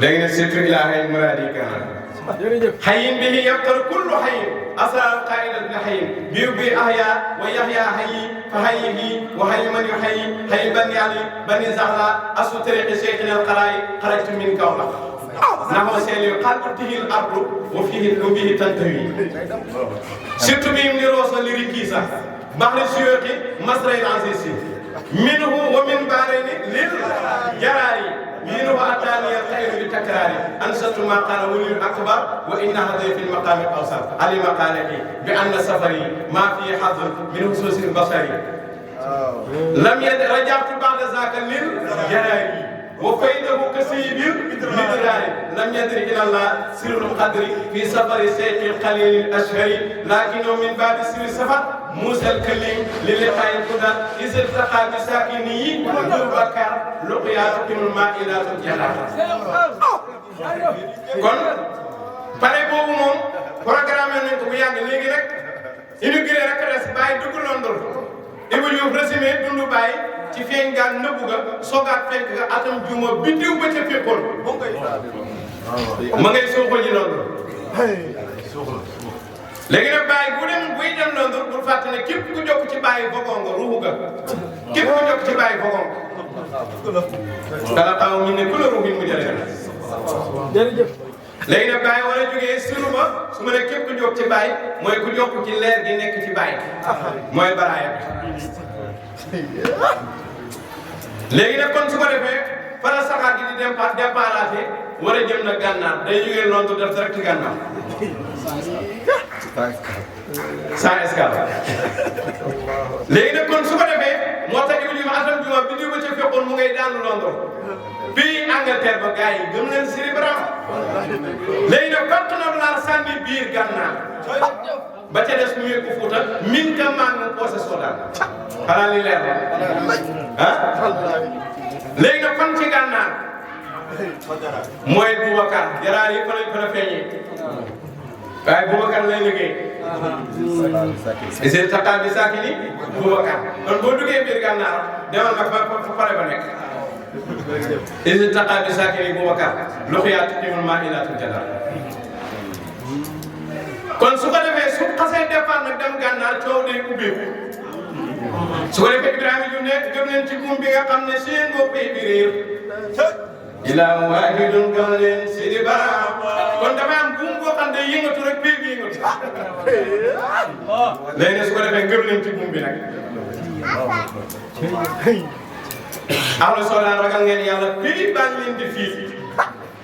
léegi nag surtout ilaa xayin muraadi kana xayin bihi yaqtaru kullu xayin asrar qaidat bi xayin bi ahya wa yahya xayi fa xayihi wa xayi man yu xayi xayi bani ali bani zahra asu tariqi cheikhina alqarayi xarajtu min kawla naxoo seen yu xalqu tihil ardu wa fihi lu bihi tantawi surtout bi ni roosa liri kii sax baxri suyuqi masray al-azizi minhu wa min baarayni lil jaraari minhu atani al-khayru bi takrari ansatu ma qala waliyul akbar wa inna hadhihi fi al-maqam al-awsat ali maqalati bi anna safari ma fi hadr min husus al-basari lam yad raja'tu ba'da zaka lil jaraari وفيده كسيب مدرار لم يدرك إلى الله سر القدر في سفر سيف القليل الأشهر لكنه من باب سر السفر موسى الكليم للقاء القدر إذ التقى بساكنه ذو بكر لقيا تقيم المائلات الجلال kon pare boobu moom programme nañ ko bu yàgg léegi rek inauguré rek des bàyyi dugg London Ibou Diouf résumé dundu bàyyi ci feeñ gaan nëbbu ga soogaat fekk nga atam juma biddiw ba ca fekkoon ma ngay sooxo ji London léegi nag bàyyi buy dem London bul fàtte ne képp ku jokk ci bàyyi fogoon nga ruuxu ga képp ku jokk ci bàyyi fogoon nga dala taw ñu ne ku la ruuxin mu jëlee jërëjëf léegi nag bàyyi war a jógee suru ba su ma ne képp ku jokk ci bàyyi mooy ku jokk ci leer gi nekk ci bàyyi mooy baraaya bi léegi nag kon su ko defee fa la saxaar gi di déparaate war a jëm nag gànnaar day jógee Londres def direct gànnaar sans escale léegi nag kon su ko defee moo tax Ibu Diouf atam juma bi ba ca fekkoon mu ngay daanu London bii Angleterre ba gars yi gëm leen Siri Brahma léegi nag fàtt na la sànni biir Gànnaar ba ca des mu yëg ko Fuuta min ka maa ngi poosé Soodaan xanaa li leer la ah léegi nag fan ci Gànnaar mooy Boubacar jaraar yi fa la feeñee waaye Boubacar lay liggéey seen taxaw bi saaki ni Boubacar kon boo duggee biir Gànnaar demal nga fa pare ba nekk seen taxaw bi saaki ni Boubacar luxiyaat timul maa ilaatul jannar kon su ko defee su xasee départ nag dem Gànnaar coow day ubbeeku su ko defee Ibrahima Diouf ne gëm leen ci buum bi nga xam ne seen bopp yi bi réer ilaa waahidun gëm leen Sidi Barhama kon dafay am buum boo xam ne yëngatu rek béy bi yëngatu léegi su ko defee gëm leen ci buum bi nag ahlu Soodaan ragal ngeen yàlla fii baa ngi leen di fii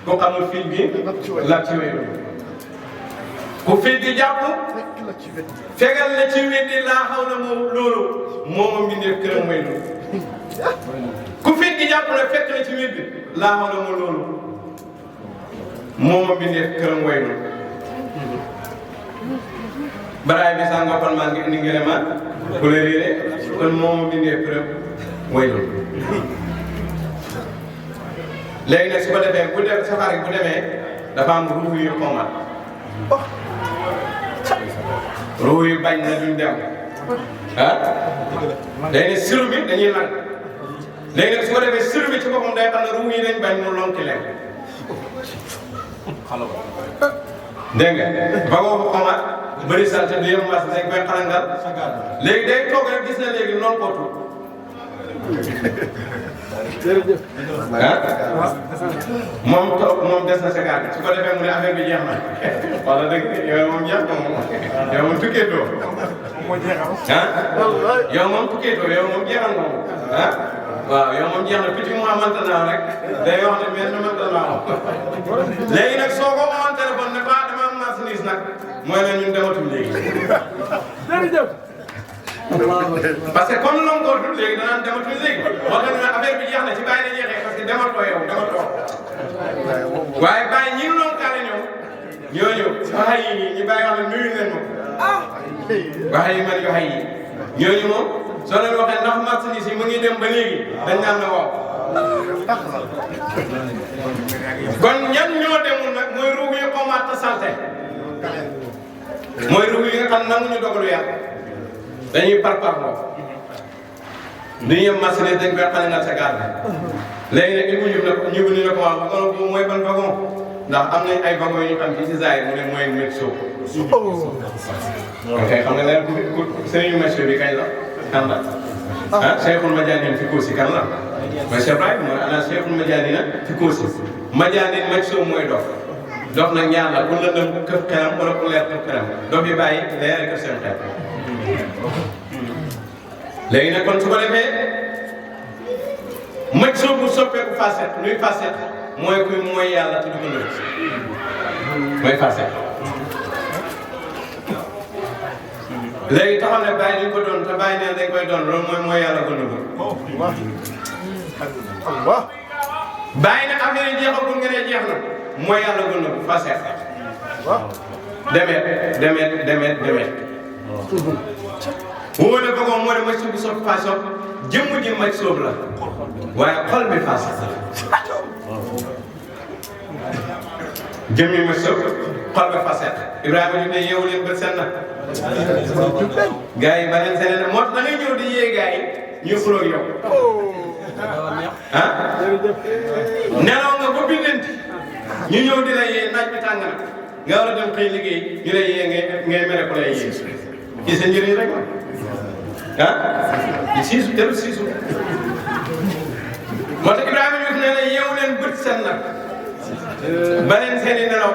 ku xamul fii bi la ci wéy ku fii di jàpp fegal la ci weddi laa xaw na moom loolu moom mbindeef këram mooy loolu ku fii di jàpp nag fekk la ci weddi laa xaw na moom loolu moom mbindeef këram mooy loolu baraay bi sax nga kon maa ngi indi ngeen ma ku la réere kon moom mbindeef këram mooy loolu léegi nag su ko defee bu def safari bu demee dafa am ruux yu xommat ruux yu bañ na duñ dem ah léegi nag siru bi dañuy lang léegi nag su ko defee siru bi ci boppam day xam ne ruux yi dañ bañ mu lonki leen dégg nga ba boobu xommat bëri salte du yem mas dañ koy xalangal léegi day toog rek gis na léegi noonu kootu ah moom des na sa gaal su ko defee mu ne affaire bi jeex na wala dëgg yow moom jeex na moom yow moom tukkee doo ah yow moom tukkee doo yow moom jeexal nga moom ah waaw yow moom jeex na picc mu amante naa rek day wax ne mais amante naa léegi nag soo ko waxoon téléphone ne ba dama am marchandise nag mooy ne ñun dematul léegi parce que comme noonu koo dul léegi danaan dematul léegi moo tax ne affaire bi jeex na ci bàyyi la jeexee parce que dematoo yow dematoo waaye bàyyi ñi ngi loon kaale ñoom ñooñu waxay yi ñu bàyyi wax ne nuyu leen moom waxay yi man waxay yi ñooñu moom soo leen waxee ndax marchandise yi mu ngi dem ba léegi dañ naan la waaw kon ñan ñoo demul nag mooy ruug yi xommaat te salte mooy ruug yi nga xam nanguñu dogalu yàlla dañuy parparloo du ñu yem marchandise dañ koy xale nga sa gaal léegi nag il ñu ne ko waaw wagon boobu mooy ban wagon ndax am nañ ay wagon yu ñu xam ci Zaire mu ne mooy Metso. ok xam nga ne sëriñu Metso bi kañ la kan la ah Cheikhul Madianine fi Kossy kan la mooy Cheikh Ibrahima mooy ana Cheikhul Madianine fi Kossy Madianine Metso mooy dox nag ñaar la ku lëndëm këf xelam wala ku leer këf xelam dox yi bàyyi leer ak seen xel. léegi nag kon su ko defee mëj soo bu soppeeku facette luy facette mooy kuy mooy yàlla te du ko nëb mooy facette. léegi taxaw ne bàyyi dañ ko doon te bàyyi neen dañ koy doon loolu mooy yàlla ko nëb. bàyyi nag affaire yi jeexagul nga ne jeex na mooy yàlla ko nëb facette. demet. wóor na bëggoon moo de maj suub soog faa soog jëmm ji maj soob la waaye xol bi faa soog jëmm yi maj soob xol bi faa seet Ibrahima ñu ne yeewu leen bët seen na gars yi ba leen seen moo tax da ngay ñëw di yee gars yi ñuy xuloo ak yow ah nelaw nga ba bindenti ñu ñëw di la yee naaj bi tàng na nga war a dem xëy liggéey ñu lay yee ngay mere ko lay yee ci sa njëriñ rek ah siisu jarul siisu moo tax Ibrahima Diouf nee na yeewu leen bët seen nag ba leen seen i nelaw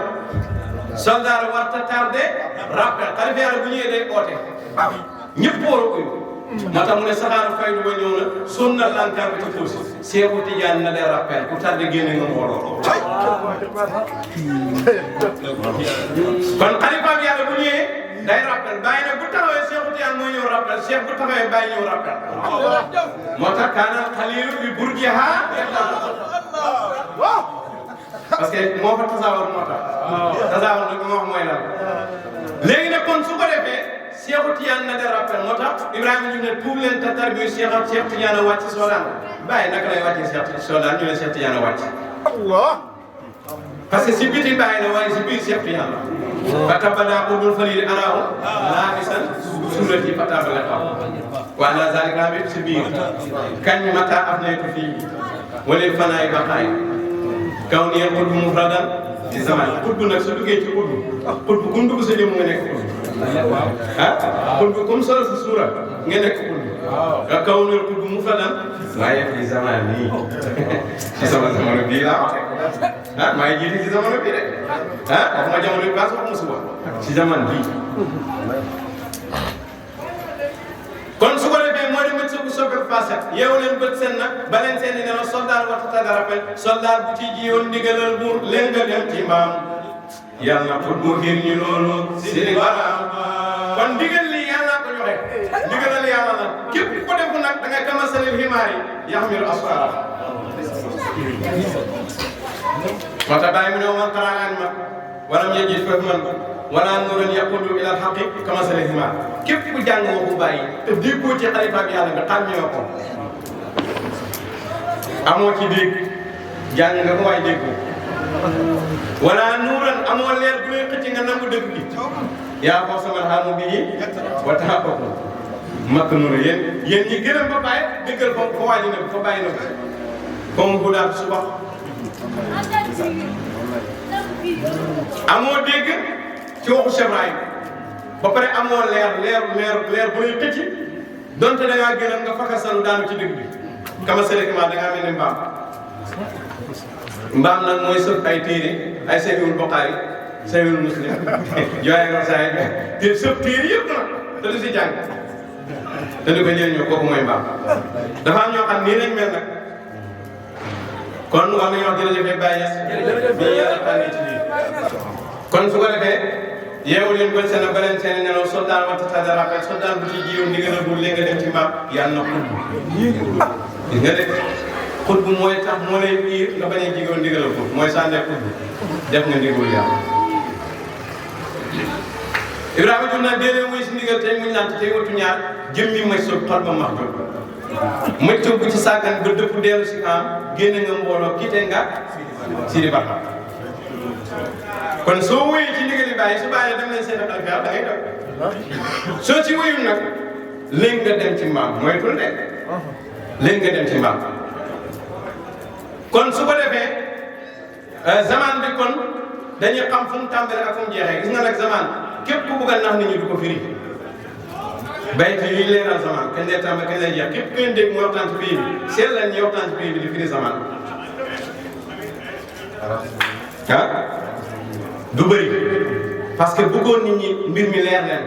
soldat warta tardé rappel xalifa yàlla bu ñëwee day oote ñëpp war a uyu moo tax mu ne saxaaru faydu ba ñëw na sunna lankar bi ci Kossy Seexu Tijaan na day rappel ku tardé génne nga mbooloo kon xalifa bi yàlla bu ñëwee day rappel bàyyi nag bu taxawee Seexu Tijaan Tijaan mooy ñëw rappel Cheikh bu taxawee bàyyi ñëw rappel moo tax kaana xaliilu bi burjiha parce que moo fa tasaawar moo tax tasaawar nag moo wax mooy lan léegi nag kon su ko defee Cheikh Tijaan na de rappel moo tax Ibrahima ñu ne tuub leen te tarbiyu Cheikh Tijaan a wàcc Soodaan bàyyi naka lay wàccee Cheikh Soodaan ñu ne Cheikh Tijaan a wàcc parce que si biti bàyyi la waaye si biir Cheikh Tijaan la فتبدا قلب الفريد أراه لابسا سورتي فتابلت وعلى ذلك عبد سبيل كان متى أفنيت فيه وللفناء بقاي كوني قلب مفردا في زمان قلب نفسه بكيت قلب كنت بسجي منك ها قلب كم صار في السورة منك قلب كوني قلب مفردا ما في زماني في زمان بيلا ah maa ngi jiitu ci jamono bii de ah waxuma jamono bi paase waxuma suba ci jamono bii kon su ko defee moo di métti bu soobee passé yeewu leen bët seen nag ba leen seen i ne la soldat waxta dara rappel soldat bu ci jiyoon ndigalal buur leen nga dem ci mbaam yàlla pour mu xiir ñu loolu si li baraam kon ndigal li yàlla ko joxe ndigalal yàlla la képp ko def nag da nga kamasalil ximaar yi yaxmilu asfara moo tax bàyyi mu ne woon xaraalaan ma waram yejit foofu man wala nuuran yaqudu ila alxaqi kamasali himaar képp ku jàng waxu bàyyi te déggoo ci xalifa bi yàlla nga tàmmee ko amoo ci dégg jàng nga ko waaye déggoo wala nuuran amoo leer bu lay xëcc nga nangu dëgg gi yaa ko sama xaamu bi yi wa taxa ko makk nuuru yéen ñi gën a ba bàyyi dëggal ko waaji na ko bàyyi na ko comme bu daal suba amoo dégg ci waxu Cheikh Ibrahim ba pare amoo leer bu lay xëcc donte da ngaa gënal nga fakkasalu daanu ci dëgg bi kama sérieusement da ngaa mel ni mbaam nag mooy sëf ay téere ay Sahihul Bukhari Sahihul Muslim yooyu nga saa yi te sëf téere yëpp nag te du si jàng te du ko jëriñoo kooku mooy mbaam dafa am ñoo xam nii lañ mel nag kon war nañoo wax jërëjëf Baye Niass bi yàlla tànnee ci lii kon su ko defee yeewu leen ba seen ba leen seen nelaw soldat wante tàggat rappel soldat bu ci jiw ndigal bu léegi nga dem ci mbaam yàlla na xut nga def xut bu mooy tax moo lay iir nga bañ a jigéen ndigal bu mooy sànne xut bu def nga ndigal yàlla Ibrahima jur naa déedéet muy si ndigal tey muñ naan tey watu ñaar jëmmi may soog xol ba max jóg ma tëgg ci sàggan ba dëpp dellu si am génne nga mbooloo kiite nga si di barxam kon soo wéyee ci ndigali bàyyi su bàyyi dem nañ seen affaire da ngay def soo ci wéyul nag léegi nga dem ci mbaam mooy tul de léegi nga dem ci mbaam kon su ko defee zaman bi kon dañuy xam fu mu tàmbalee ak fu mu jeexee gis nga nag zaman képp ku bugg a nax nit ñi du ko firi baykat yi ñu leeral zaman kañ lay tàmbali kañ lay jeex képp ku leen dégg mu waxtaan ci pays bi seet leen ñu waxtaan ci pays bi di firi zaman ah du bëri parce que bëggoon nit ñi mbir mi leer leen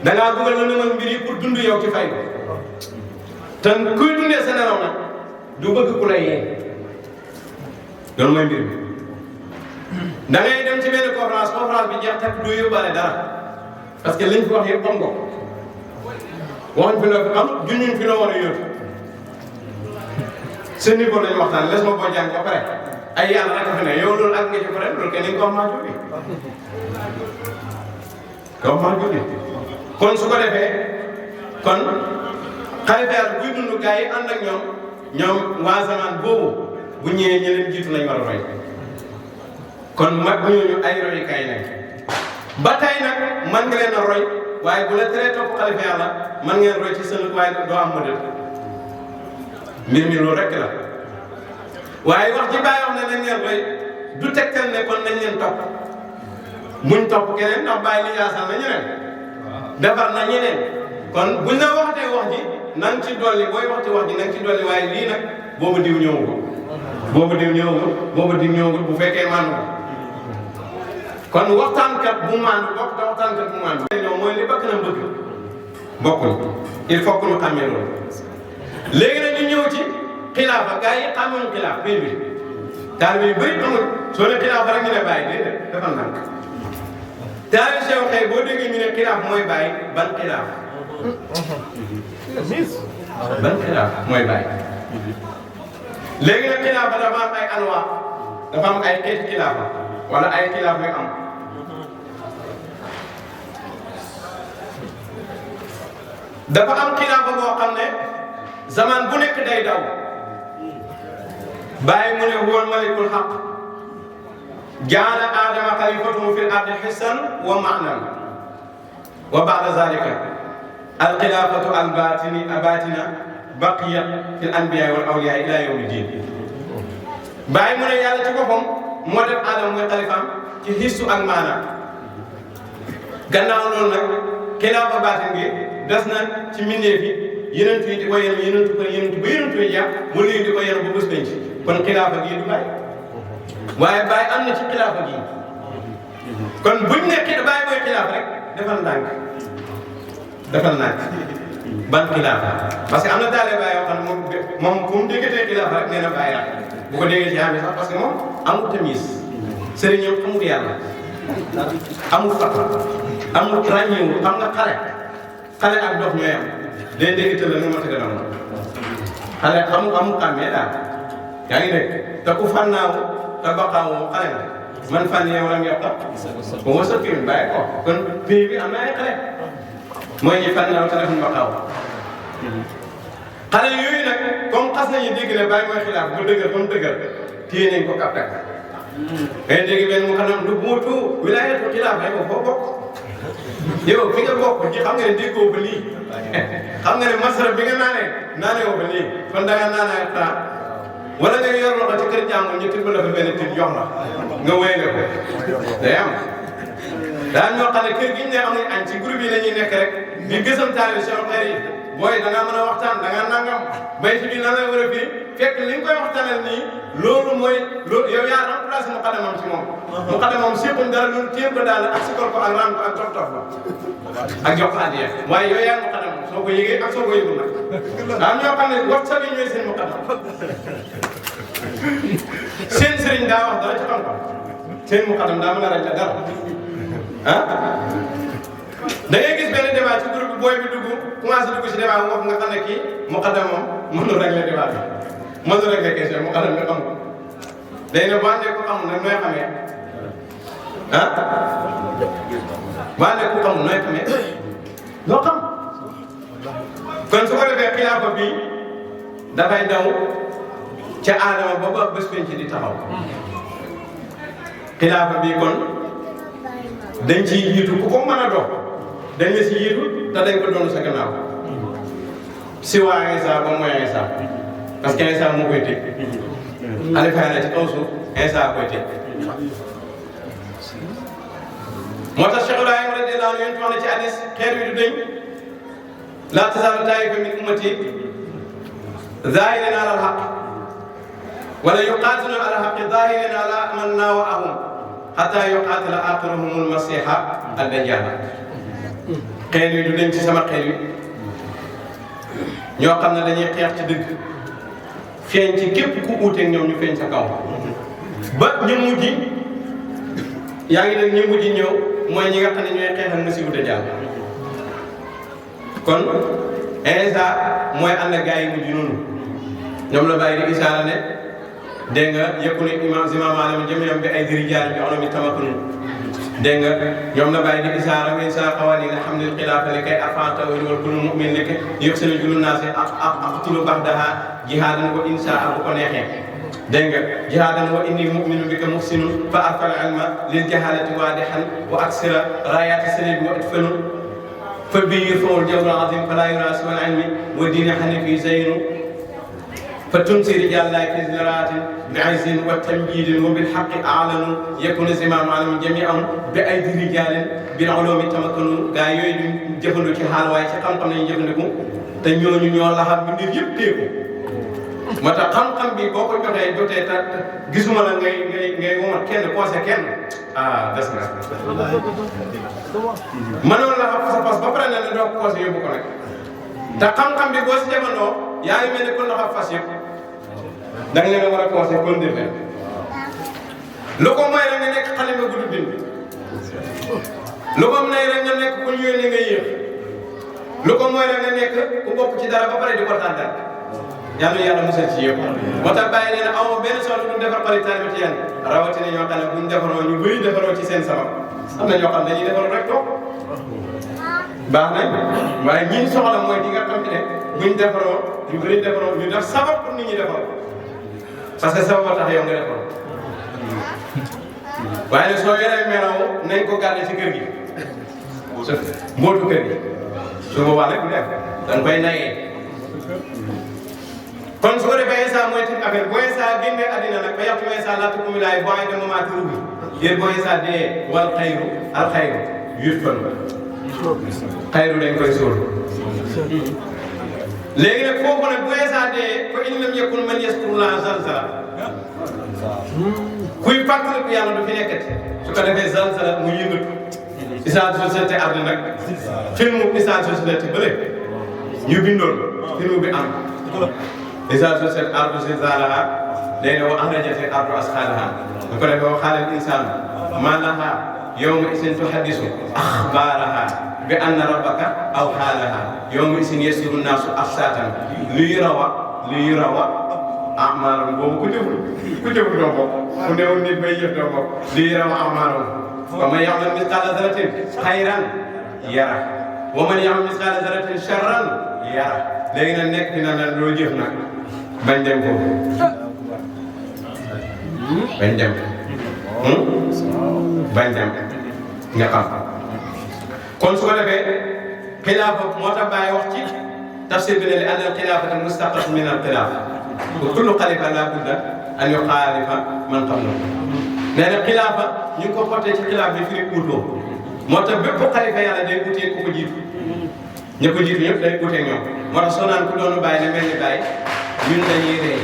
da ngaa bëgg a lëndëmal mbir yi pour dund yow ci fay te kuy dundee sa nelaw nag du bëgg ku lay yee loolu mooy mbir mi da ngay dem ci benn conférence bi jeex takk du yóbbaale dara parce que liñ fi wax yëpp xam nga waxuñ fi loo fi xam junñuñ fi loo war a yóbbu seen niveau lañu waxtaan les ma boo jàng ba pare ay yàlla rek a fi ne yow loolu ak nga ci pare loolu kenn ni ko maa jógee kon su ko defee kon xalifa yàlla buy dund gars yi ànd ak ñoom waa zaman boobu bu ñëwee ñeneen jiitu nañ war a roy kon mag ñooñu ay royukaay lañ ba tey nag man nga leen a roy waaye bu la teree topp xalifa yàlla man ngeen roy ci sën waaye doo am modèle mbir mi loolu rek la waaye wax ci bàyyi wax ne nañ leen roy du tegtal ne kon nañ leen topp muñ topp keneen ndax bàyyi li yaasal na ñeneen defar na ñeneen kon buñ la waxtee wax ji na nga ci dolli booy waxti wax ji na nga ci dolli waaye lii nag boobu diw ñëwul boobu diw ñëwul bu fekkee man kon waxtaankat bu maandu bokk te waxtaankat bu maandu ñoom mooy li bakk na bëgg bokkul il faut que ñu xàmmee loolu léegi nag ñu ñëw ci xilaafa gars yi xamuñ xilaaf bii bi taal bi bëri xamul soo ne xilaafa rek ñu ne bàyyi déedéet defal ndànk taal sew xëy boo déggee ñu ne xilaaf mooy bàyyi ban xilaaf ban xilaaf mooy bàyyi léegi nag xilaafa dafa am ay anwa dafa am ay xeeti xilaafa wala ay xilaaf yu am dafa am xilaafa boo xam ne zaman bu nekk day daw bàyyi mu ne huwa malikul haq jaala aadama xalifatuhu fil ardi hissan wa ma'nan wa ba'da zalika al xilaafatu al batina baqiya fil anbiya wal awliya ila yawmi din bàyyi mu ne yàlla ci boppam moo def aadama mooy xalifaam ci hissu ak maanaam gannaaw loolu nag xilaafa baatin gi des na ci mbindeef yi yeneen yi di ko yéen yeneen ba yeneen yi jeex mu léegi di ko yéen ba bés penc kon xilaafa gii du bàyyi waaye bàyyi am na ci xilaafa gii kon buñ nekk bàyyi mooy xilaafa rek defal ndànk ban xilaafa parce que am na daale bàyyi yoo xam ne moom fu mu déggatee xilaafa rek nee na bàyyi la bu ko déggee ci amee sax parce que moom amul tamis sëriñam amul yàlla amul fata amul ràññeewu xam nga xale ak dox ñooy am day dégg tëdd la nu ma tëgg noonu xale amul xàmmee daal yaa ngi dégg te ku fànnaawu te baqaawu xale la man fànn yow la nga yokk bu ma sëkk bàyyi ko kon pays bi am na ay xale mooy ñi fànnaawu te defuñu baqaawu xale yooyu nag comme xas nañu dégg ne bàyyi mooy xilaaf bu dëgër ba mu dëgër téye nañ ko kapte ngay dégg benn mu xanam lu muutu wilaayatu xilaaf ay ko foo bokk yow fi nga bokk ci xam nga ne déggoo ba lii xam nga ne masara bi nga naanee woo ba lii kon da nga naanee taa wala nga yor loxo ci kër jàmbur ñu tibb la fa benn tib jox la nga wéyale ko day am daal ñoo xam ne kër gi ñu ne amuñ añ ci groupe yi la ñuy nekk rek di gësam taali seen xel yi booy da ngaa mën a waxtaan da ngaa nangam bay ci bi nan la war a fii fekk li nga koy waxtaanal nii loolu mooy loolu yow yaa remplacé muqaddamam ci moom muqaddamam séquñ dara loolu téem ko daal ak sikol ko ak ram ko ak tof ba ak jox ko addiya waaye yow yaa muqaddamam soo ko yëgee ak soo ko yëgul nag daa ñoo xam ne wax sa bi ñooy seen muqaddam seen sëriñ daa wax dara ci xam-xam seen muqaddam daa mën a raj la dara ah da ngay gis benn débat ci groupe bi booy bi dugg commencé dugg ci débat moom nga xam ne kii muqaddamam mënul régler débat bi mënul régler question muqaddam bi xam ko day ne boo àndee ku xamul nag nooy xamee ah boo àndee ku xamul nooy xamee doo xam kon su ko defee xilaafa bi dafay daw ca aadama ba ba bés penc di taxaw xilaafa bi kon dañ ciy jiitu ku ko mën a dox dañ la si jiitu te dañ ko doon sa gannaaw si waa Isa ba mooy Isa parce que Isa moo koy teg xalifa na ci kaw suuf Isa koy teg moo tax Cheikh Ibrahima radiyallahu anhu wax na ci hadis xeer wi du dañ laa tazaalu taa'ifa min ummati zaahiriina ala al-haqq wala yuqaatiluna ala al-haqqi zaahiriina ala man naawa'ahum hatta yuqaatila aaxiruhumul masiiha ad-dajjaal xeer wi du dañ ci sama xeer wi ñoo xam ne dañuy xeex ci dëgg feeñ ci képp ku uuteeg ñoom ñu feeñ sa kaw ba ñu mujj yaa ngi dégg ñu mujj ñëw mooy ñi nga xam ne ñooy xeexal masiihu dajjaal kon Isa mooy ànd ak gars yi mujj noonu ñoom la bàyyi di isaara ne dégg nga yëpp ne imam alama jëmeyam bi ay dirijaal bi onomi tamakun dégg nga ñoom la bàyyi di isaara wa isa xawal yi nga xam ne xilaafa li kay afanta wal kullu mu'min li kay yëpp seen jullu naa si aqtulu baxdaha jihaadan wa insaa bu ko neexee dégg nga jihaadan wa inni mu'minu bika muhsinun fa arfal ilma lil jahalati waadihan wa aksira rayati salibi wa idfanu fa bii yurfa'ul jawru azim fala yura siwa al ilmi wa diini hanifi zeynu fa tumsi rijal laay fi ziraatin bi izin wa tamjidin wa bil haqqi a'lanu yakunu zimaamu alam jami'an bi aydi rijalin bil ulumi tamakkanu gaa yooyu ñu jëfandu ci xaal waaye ci xam-xam lañu jëfandiku te ñooñu ñoo laxam bi nit yëpp téeku moo tax xam-xam bi boo ko jotee ta gisuma la ngay womat kenn poosé kenn ah des na mënoon la xam sa fas ba pare ne doo ko poosé yóbbu ko nag te xam-xam bi boo si jëfandoo yaa ngi mel ni kon dafa fas yëpp da nga leen a war a poosé kondir leen lu ko may rek nga nekk xale nga gudd bind lu ko may rek nga nekk ku ñuy lu ko mooy rek nga nekk ku bokk ci dara ba pare di ko tàntal yàlla yàlla musal ci yëpp moo tax bàyyi nee na aw ma benn soxla duñ defar xarit taalibe Tijaan rawatina ñoo xam ne buñ defaroo ñu bëri defaroo ci seen sabab am na ñoo xam ne dañuy defaroo rek toog baax nañ waaye ñi soxla mooy di nga xam ne buñ defaroo ñu bëri defaroo ñu def sabab pour nit ñi defaroo parce que sabab tax yow nga defaroo waaye nag soo yoree melaw nañ ko garder ci kër gi mbootu kër gi su boobaa nag du def dañ koy nayee kon su ko defee instant mooy tuuti affaire boo instant génnee àddina nag ba yàqu instant laata ku mu laay boo ay dem moment tur bi yéen boo instant dee wal xayru al xayru yut fan xayru dañ koy sóor léegi nag foofu nag bu instant dee fa in lam yakun man yaskurullah zalzala kuy fàttaliku yàlla du fi nekkati su ko defee zalzala mu yëngatu isaan société ardi nag film isaan société bële ñu bindoon film bi am isaan société ardu zilzalaha léegi wa axrajati ardu asqalaha bu ko defee wa qaala al insaanu maa lahaa yawma izin tuhaddisu axbaaraha bi anna rabbaka awhaa lahaa yawma izin yasiru nnaasu ashtaatan liyurawa a'maalahum boobu ku jëful doo bokk ku newul nit bay jëf doo bokk liyurawa a'maalahum wa man ya'mal mithqaala zarratin xayran yara wa man ya'mal mithqaala zarratin sharran yara léegi nag nekk dina ne loo jëf nag bañ dem foofu bañ dem nga xam kon su ko defee xilaafa moo tax Baay wax ci tafsir bi ne li anna al-xilaafata mustaqatun min al-xilaafa wa kullu xalifa laa budda an yuxaalifa man qablahu nee na xilaafa ñu ngi ko xottee ci xilaaf bi firi uutoo moo tax bépp xalifa yàlla day utee ku ko jiitu ña ko jiitu ñëpp day utee ñoom moo tax soo naan ku doonu Baay ne mel ni Baay ñun dañuy rey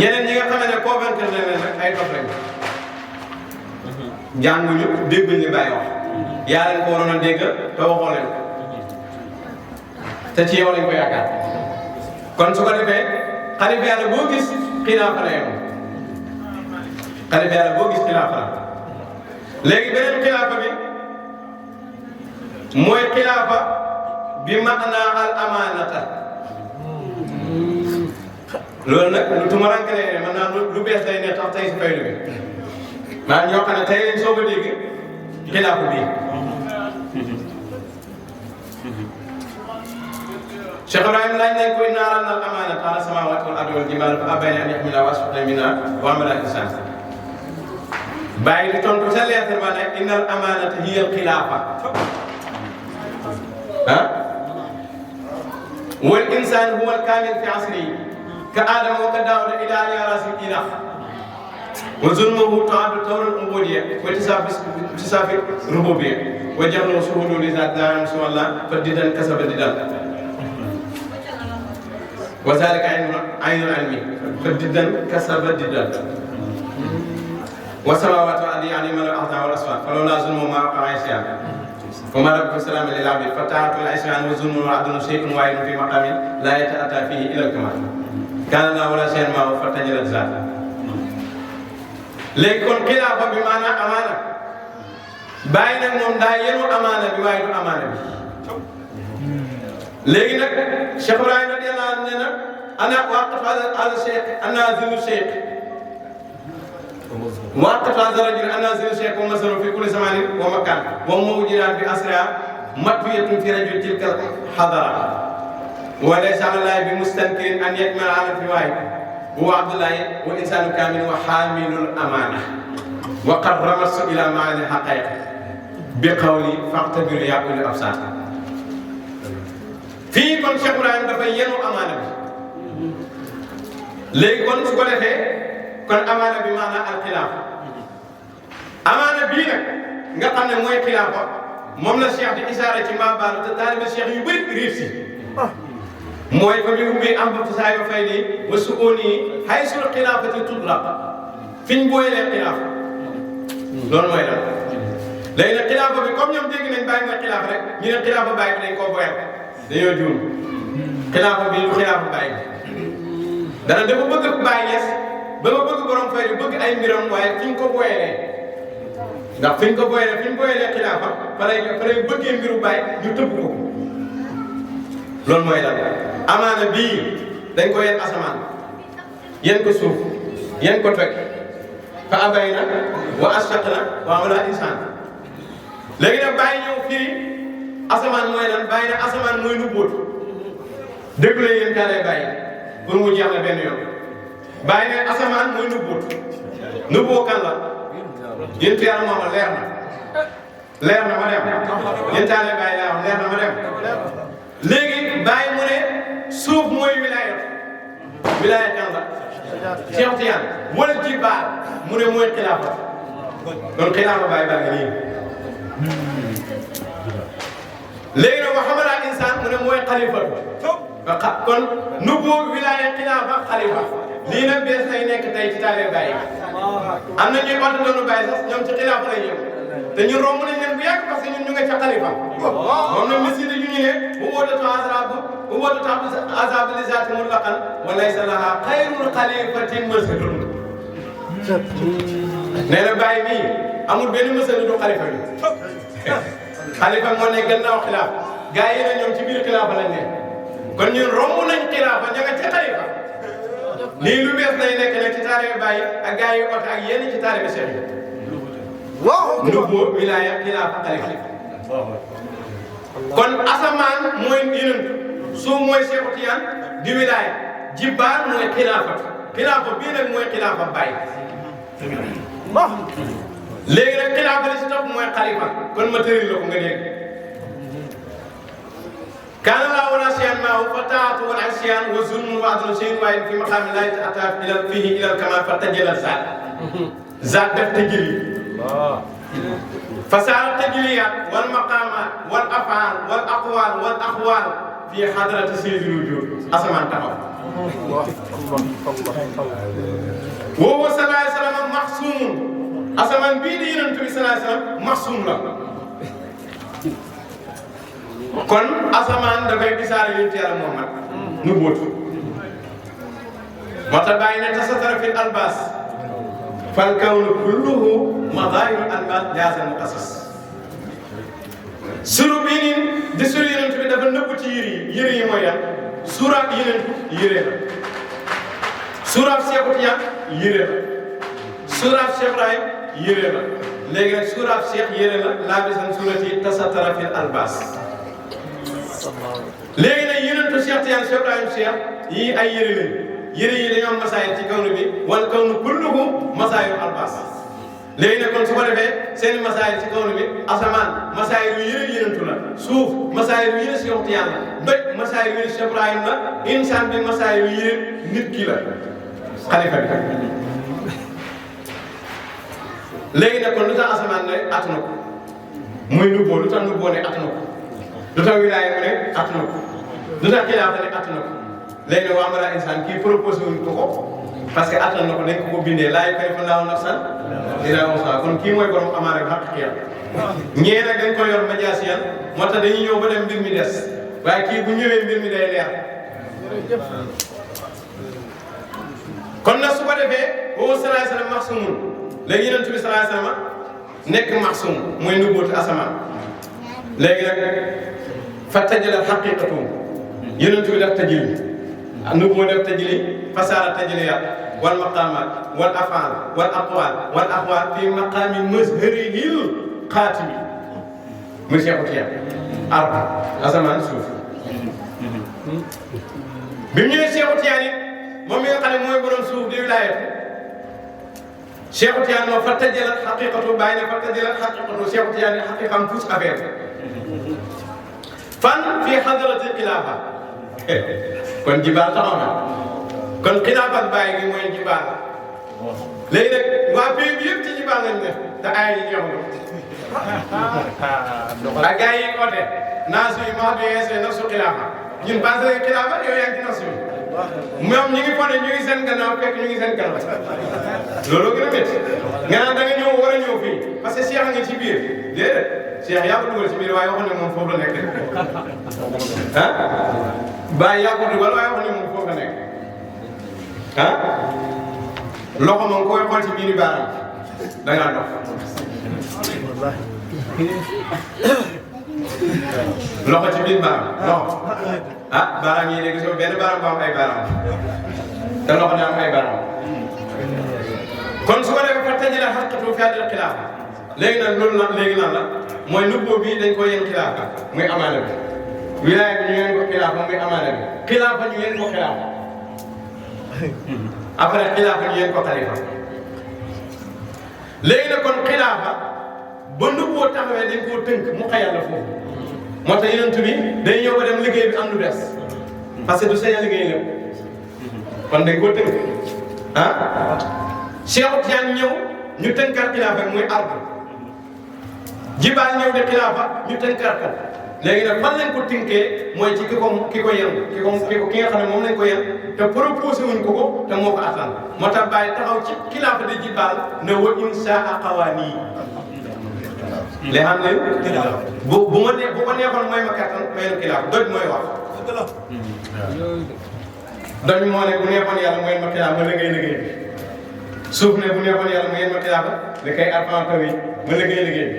ñeneen ñi nga xam ne convaincre na leen rek ay dof lañ jànguñu dégguñ li Baay wax yaa leen ko waroon a dégg te waxoo leen te ci yow lañ ko yaakaar kon su ko defee xalifa yàlla boo gis xilaafa la yow xalifa yàlla boo gis xilaafa la léegi beneen xilaafa bi mooy xilaafa bi maanaa al amaanata loolu nag lu tumaranke lay ne mën naa lu bees lay ne tax tey si faydu bi maa ñoo xam ne tey lañ soog a dégg xilaafa bii Cheikh Ibrahim laaj nañ ko inna aradna al amaanata ala samaawaati wal ardi wal jibaali fa abayna an yaxmilnahaa wa ashfaqna minhaa wa hamalahaa al insaan bàyyi di tontu sa leetar ba ne inna al amaanata hiya al xilaafa wal insaan huwa al kaamil fi asrihi ka aadama wa ka daawuda ilaa rasil ilah wa zulmuhu tuaddu tawra al ubudiyya wa tisaafi rububiyya wa jahlu shuhudu li zaati laa ilaha illallah fa didan kasaba didan wa zalika aynul ilmi fa didan kasaba didan wa samaawaati wal ardi ya'lamu al-ahzana wal aswaat falawlaa zulmu maa waqa'a al-isyaan wa maa rabbuka bi-zallaamin lil-'abiid fa ta'atu al-isyaan wa zulmu wal 'adlu shay'un waahidun fii maqaamin laa yata'attaa fiihi ila al-kamaal kaana Allaahu laa shay'an ma'ahu fartajalat zaat léegi kon xilaafa bi maanaam amaana bàyyi nag moom daa yenu amaana bi waaye du amaana bi léegi nag Cheikh Ibrahim radiyallaahu anhu nee na ana waqaf ala cheikh anaazilu cheikh waqaf ala rajul anaazilu cheikh wa masalu fi kulli zamanin wa makan wa mawjudat bi asra matwiyatun fi rajul tilka hadara wa laysa ala bi mustankirin an yakmala ala fi waahid huwa Abdullahi wa insanu kamil wa hamilul amana wa qad ramastu ila maani haqaiq bi qawli faqtabiru ya ulil absar fii kon Cheikh Ibrahim dafay yenu amaana bi léegi kon su ko defee kon amaana bi maanaam al xilaafa amaana bii nag nga xam ne mooy xilaafa moom la Cheikh di isaara ci mbaabaanu te taalibe Cheikh yu bëri réussi mooy fa bi umbi am ba saa yoo fay nii wa su oo nii hay sul xilaafati tutlaq fi ñu booyalee xilaafa loolu mooy lan léegi nag xilaafa bi comme ñoom dégg nañ bàyyi nga xilaafa rek ñu ne xilaafa bàyyi bi dañ koo boyal dañoo juum xilaafa bi du xilaafa bàyyi dana dafa bëgg bàyyi yes ba nga bëgg borom fay bi bëgg ay mbiram waaye fi ñu ko booyalee ndax fi ñu ko booyee xilaafa pare bëggee mbiru bàyyi ñu tëbb ko loolu mooy lan amaana bii dañ ko yen asamaan yen ko suuf yen ko toj fa abayna wa ashfaqna wa hamalaha insaan léegi nag bàyyi ñëw fii asamaan mooy lan bàyyi ne asamaan mooy nu bóot déglu leen yéen kaa lay bàyyi pour mu jeex na benn yoon bàyyi ne asamaan mooy nu bóot nu boo kan la yéen ci yàlla moom leer na ma dem yéen kaa lay bàyyi laa wax leer na ma dem léegi bàyyi mu ne suuf mooy wilaaya kan la Cheikh Tidiane wala jibaal mu ne mooy xilaafa kon xilaafa bàyyi baa ngi nii léegi nag wa hamala insaan mu ne mooy xalifa kon nubu wilaaya xilaafa xalifa lii nag bees lay nekk tey ci taale bàyyi am na ñuy oote doonu bàyyi sax ñoom ci xilaafa lay ñëw te ñun romb nañ leen bu yàgg parce que ñun ñu nga ca xalifa moom nag misiri ñu ne bu wootatu azab li zaati mutlaqan wa laysa laha xayrul xalifatin masjidun nee na bàyyi mii amul benn mësali du xalifa bi xalifa moo ne gannaaw xilaaf gars yi ne ñoom ci biir xilaafa lañ ne kon ñun romb nañ xilaafa ña nga ci xalifa lii lu bees lay nekk nag ci taalibe Baay ak gars yi oote ak yenn ci taalibe Cheikh yi nubbu wilaaya xilaafa xalifa kon asamaan mooy yeneen suuf mooy Cheikh Tidiane di wilaaya jibbaar mooy xilaafa bii nag mooy xilaafa Baay léegi nag xilaafa li si topp mooy xalifa kon ma tëri la ko nga dégg kaana laa wala shay'an maahu fa taatu wal isyaan wa zulmun wa adlu shay'in waahid fi maqaami laa yata'attaa fiihi ilal kamaal fa tajalla zaat def tajali fa saara tajaliyaat wal maqaamaat wal afaal wal aqwaal wal axwaal fi hadrati sayyidil wujuud asamaan taxaw wa huwa sallallahu alayhi wa sallam maxsuumun asamaan bii di Yonent bi sallallahu alayhi wa sallam maxsuum la kon asamaan dafay gisaare Yonent Yàlla Muhammad nu bóotu moo tax bàyyi ne tasatara fil albaas fal kawnu kulluhu madaahiru albaas jaazal muqassas suru bii nii di suru Yonent bi dafa nëbb ci yëre yi mooy yan suuraat Yonent yëre la suuraat Cheikh Tidiane yëre la suuraat Cheikh Ibrahim yëre la léegi nag suuraat Cheikh yëre la laabisan suurati tasatara fil albaas léegi nag Yonentu Cheikh Tidiane Cheikh Ibrahim Cheikh yii ay yëre lañ yëre yi dañoo am masaayil ci kawnu bi wala kawnu kulluhu masaayil albaas léegi nag kon su ko defee seen masaayil ci kawnu bi asamaan masaayil yu yëre Yonentu la suuf masaayil yu yëre Cheikh Tidiane la doj masaayil yu yëre Cheikh Ibrahim la insaan bi masaayil yu yëre nit ki la xalifa bi léegi nag kon lu tax asamaan ne at na ko muy nubboo lu tax nubboo ne at na ko lu tax wilaaya mu ne at na ko lu tax xilaafa ne at na ko léegi nag waa mala insaan kii proposé wuñ ko parce que attan na ko dañ ko bindee laa yukallifu llaahu nafsan illaa wus'ahaa kon kii mooy borom amaana ak xaqiiqa ñee nag dañ ko yor majaasiyan moo tax dañuy ñëw ba dem mbir mi des waaye kii bu ñëwee mbir mi day leer kon nag su ko defee boobu salaay salaam maxsumun léegi Yonent bi salaay salaam nekk maxsum mooy nubuwwatu asamaan léegi nag fa tajalla xaqiiqatu Yonent bi def tajali nubuwwa def tajali fasaara tajaliyaat wal maqaamaat wal afaal wal aqwaal wal axwaal fi maqaami mazharihil xaatimi muy Cheikh Tidiane arba asamaan suuf bi mu ñëwee Cheikh Tidiane moom mi nga xam ne mooy borom suuf di wilaayat Cheikh Tidiane moom fa tajalat xaqiqatu bàyyi ne fa tajalat xaqiqatu Cheikh Tidiane xaqiqam tous affaire fan fii xadarati xilaafa kon jibaar taxaw na kon xilaafa ak bàyyi gi mooy jibaar léegi nag waa pays bi yëpp ci jibaar lañ def te ay yi jeexul ak gars yi oote naasu yi maa bi yeesee nafsu xilaafa ñun parce que xilaafa yow yaa ngi ci nafsu ñoom ñu ngi fone ñu ngi seen gannaaw fekk ñu ngi seen kanam loolu gën a métti nga naan da nga ñëw war a ñëw fii parce que Cheikh a ngi ci biir déedéet Cheikh yaa ko dugal ci biir waaye waxoon ne moom foofu la nekk ah Baye yaa ko dugal waaye waxoon ne moom foofu la nekk ah loxo moom koy xool ci biir baaraam da ngaa dox loxo ci biir baaraam loxo ah baaraam yi léegi soo benn baaraam bu am ay baaraam te loxo daa am ay baaraam kon su ko defee fa tëjee la xaqatu fi àddina xilaafa léegi nag loolu nag léegi lan la mooy nubboo bii dañ ko yéen xilaafa muy amaana bi wilaaya bi ñu yéen ko xilaafa muy amaana bi xilaafa ñu yéen ko xilaafa après xilaafa ñu yéen ko xalifa léegi nag kon xilaafa ba nubboo taxawee dañ koo tënk mu xayal la foofu moo tax yonent bi day ñëw ba dem liggéey bi am lu des parce que du sañ a liggéey lépp kon dañ koo tënk ah Cheikh Tidiane ñëw ñu tënkaat xilaafa muy ardu jibaal ñëw de xilaafa ñu tënkaat ko léegi nag fan lañ ko tënkee mooy ci ki ko yen ki nga xam ne moom lañ ko yen te proposé wuñ ko te moo ko attan moo tax bàyyi taxaw ci xilaafa di jibaal ne wa inshaa qawaani li xam ne bu ko neexoon mooy ma kattan may na xilaafa doj mooy wax doj moo ne bu neexoon yàlla mooy ma xilaafa ma liggéey suuf ne bu neexoon yàlla mu yéen ma xilaafa li koy alfan taw yi ma liggéey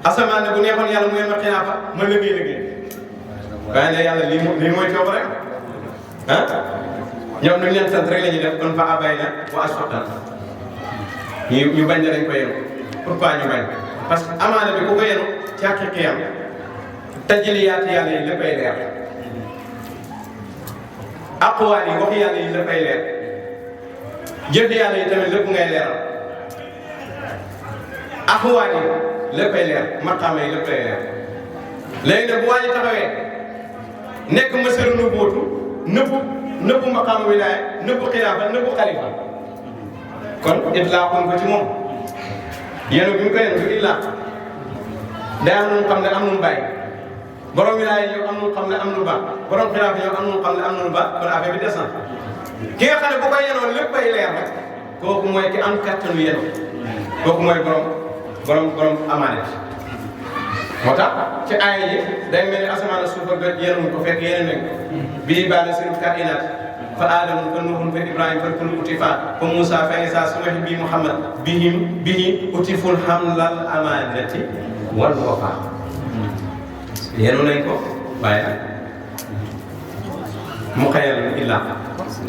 asamaan ne bu neexoon yàlla mu yéen ma xilaafa ma liggéey waaye ne yàlla lii mooy coob rek ah ñoom ñu leen sant rek la ñuy def kon fa abay na wa asfaqna ñu bañ ne dañ ko yenu pourquoi ñu bañ parce que amaana bi ku ko yenu ci haqiqiyam tajliyaat yàlla yi léppay leer aqwaal yi wax yàlla yi léppay leer jëf yàlla yi tamit lépp ngay leeral axuwaat yi léppay leer maqaama yi léppay leer léegi nag bu waa ji taxawee nekk mësëru nubuutu nëbbu maqaama wilaaya nëbbu xilaafa nëbbu xalifa kon itlaaxuñ ko ci moom yéen bi ñu ko yéen du itlaax day am lu xam ne am lu bàyyi borom wilaaya yow am lu xam ne am lu baax borom xilaafa yow am lu xam ne am lu baax kon affaire bi des na ki nga xam ne bu koy yenoon lépp ay leer rek kooku mooy ki am kattanu yeno kooku mooy borom amaane moo tax ci aaya yi day mel ni asamaan ak suuf ak doj yenuñ ko fekk yeneen nañ bii baale siru kainat fa aadamu fa nuhun fa ibrahima fa kullu utifa fa moussa fa isa sumahi bi muhammad bihi utiful hamlal amanati wal wafa yenu nañ ko waaye nag mu xayal illa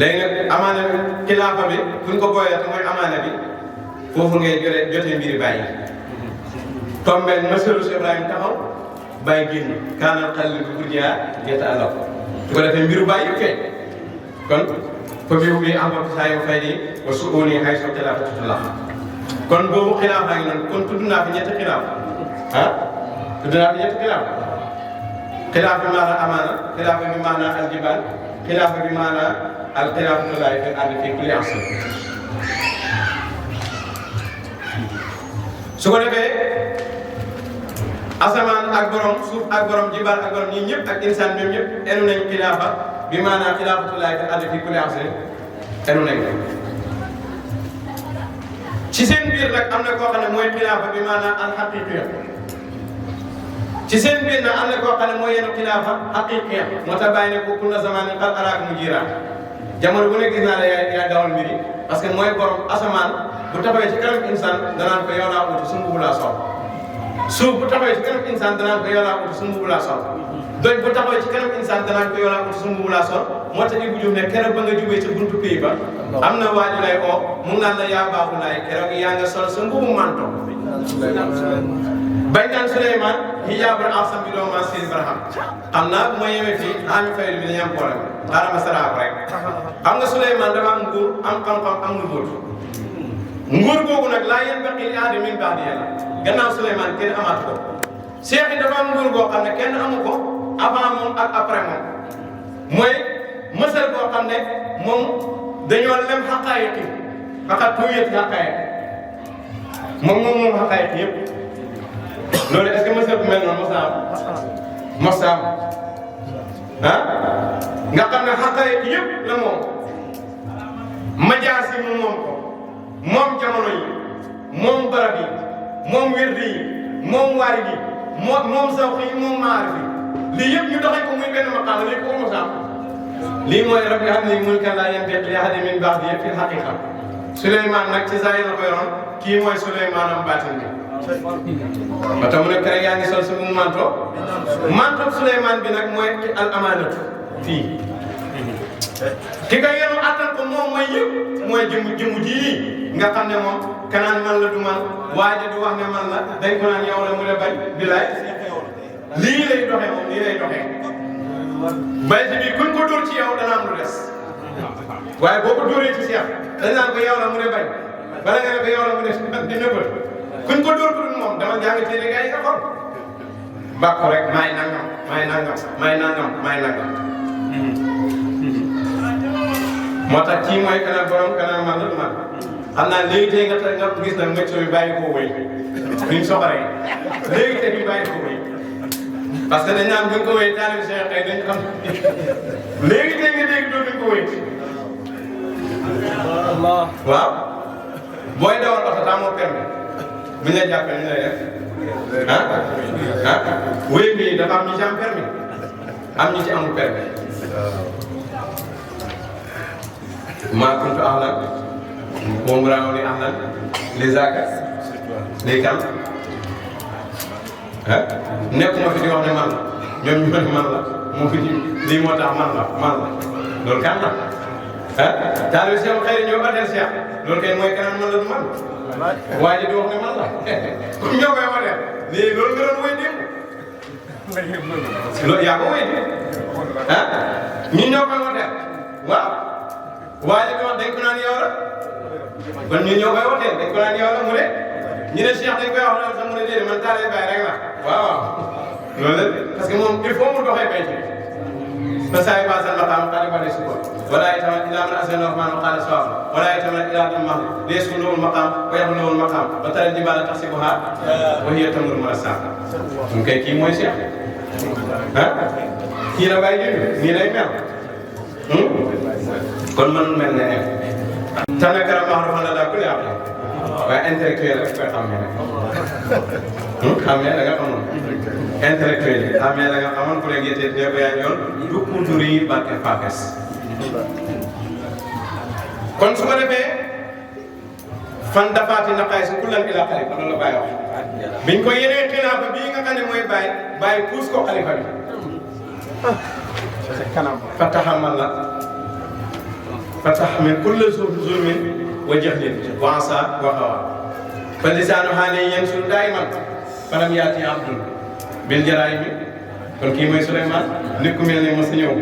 léegi nag amaana bi xilaafa bi buñ ko booyee te mooy amaana bi foofu ngay jotee mbiri bàyyi tombeel masalu si Ibrahima taxaw bàyyi génn kaanal xalil bi burjaa gerte àllaw su ko defee mbiru bàyyi feeñ kon fa biu bi amati saa yu fay di wa suuni xay so xilaafa tutullah kon boobu xilaafa ngi noonu kon tudd naa fi ñetti xilaafa tudd naa fi ñetti xilaafa xilaafa bi maanaa amaana xilaafa bi maanaa aljibaal xilaafa bi maanaa al xilaafatullaahi fil ardi fii kulli asr su ko defee asamaan ak borom suuf ak borom jibaal ak borom ñii ñëpp ak insaan ñoom ñëpp enu nañ xilaafa bi maanaa xilaafatullaahi fil ardi fii kulli asr enu nañ ko ci seen biir nag am na koo xam ne mooy xilaafa bi maanaa al xaqiqiya ci seen biir nag am na koo xam ne mooy yenu xilaafa xaqiqiya moo tax bàyyi ne ko kulla zamaanin qad araaka mujiira jamono bu ne gis naa la yaa dawal mbiri parce que mooy borom asamaan bu taxawee ci kanam insaan danaan ko yow laa uti su mbubu laa sol suuf bu taxawee ci kanam insaan danaan ko yow laa uti su mbubu laa sol doj bu taxawee ci kanam insaan danaan ko yow laa uti su mbubu laa sol moo tax Ibou Diouf ne keroog ba nga jubee ci buntu pays ba am na waaju lay oo mu ngi naan la yaa baaxu laay keroog yaa nga sol sa mbubu manto bañ naan Souleymane hijaabul asam bi doo maa Sidi Barham xam naa bu ma yemee fii ami faydu bi dañuy am problème xaaral ma saraa ko rek xam nga Souleymane dafa am nguur am xam-xam am nubuwwat nguur googu nag laa yanbaghi li ahadin min ba'di yàlla gannaaw Souleymane kenn amaat ko Cheikh yi dafa am nguur goo xam ne kenn amu ko avant moom ak après moom mooy mësal boo xam ne moom dañoo lem xaqaayiq yi faqat tuuyat xaqaayiq moom xaqaayiq yëpp loolu est-ce que mësal bu mel noonu mos na am nga xam ne xaqaayiq yëpp la moom majaas yi mu moom ko moom jamono yi moom barab yi moom wirdi yi moom waari yi moom sawx yi moom maarif yi lii yëpp ñu doxee ko muy benn maqaama lii ko mos a am lii mooy rabbi habli mulkan laa yantiqu li ahadin min ba'di fi l-haqiqa Souleymane nag ci zaahir la ko yoroon kii mooy Souleymane am baatin bi ba tax mu ne kere yaa ngi sol suñu manto Souleymane bi nag mooy al amaanatu fii ki nga yenu attan ko moom mooy yëpp mooy jëmu ji nga xam ne moom kanaan man la du man waaye du wax ne man la dañ ko naan yow la mu ne bañ bilaay lii lay doxee moom lii lay doxee bay si bi kuñ ko dóor ci yow dana am lu des waaye boo ko dóoree ci Cheikh dañ naan ko yow la mu ne bañ bala nga ne ko yow la mu ne di nëbbal kuñ ko dóor ko dul moom dama jàng téere gars yi nga xool bàkku rek maay nangam maay nangam maay nangam maay nangam moo tax kii mooy kanam borom kanam man la du man xam naa léegi tey nga gis na météo bi bàyyi ko wéy duñ soxoree léegi tey ñu bàyyi ko wéy parce que dañ naan buñ ko wéy taalibi Cheikh tey dañ xam léegi tey nga dégg dootuñ ko wéy waaw booy dawal oto daa moo permis buñ la jàppee ñu lay def wéy bi dafa am ñu ci am permis am ñu ci amul permis maa kuntu ahlan moom raaw ni ahlan li zaaka li kan nekkuma fi di wax ne man la ñoom ñu ne man la mu fi lii moo tax man la loolu kan la taalibe Cheikh xëy na ñoo adhéré Cheikh loolu kay mooy kanam man la du man waaye di wax ne man la comme ñoo koy wane lii loolu nga doon wéy démb loolu yaa ko wéy ñun ñoo koy wane waaw waaye di wax dañ ko naan yow la kon ñun ñoo koy woteel dañ ko naan yow la mu ne ñu ne Cheikh dañ koy wax loolu sax mu ne déedéet man taalibe Baay rek la waaw loolu la parce que moom il faut mu doxee bay ci ba saa yu baasal maqaam xaaral ba des ko wala itamit ilaa man asal rahmaan wa qaala sawaab wala itamit ilaa dum max dees ko ndawul maqaam wa yaxu ndawul maqaam ba tara jibaala taxsibuhaa wa hiya tamurru marra saxaab donc kay kii mooy Cheikh kii la bàyyi jënd nii lay mel kon man mel ne tànn garab maarufan la daa ku ne waaye intellectuel rek koy xamee nag xamee da nga xamoon intellectuel yi xamee da nga xamoon ku ne gerte ne ko yaa ñoon du kuntur yi barke faakes kon su ko defee fan dafaati naqaay si kullan ila xalifa loolu la Baye wax biñ ko yenee xilaafa bii nga xam ne mooy Baye puus ko xalifa bi fataxamal la fatax min kulli zulmin wa jahlin wa asa wa hawa fa lisaanu haali yansul daiman falam yaati abdul bil jaraayimi kon kii mooy Souleymane nit ku mel ne mos a ñëw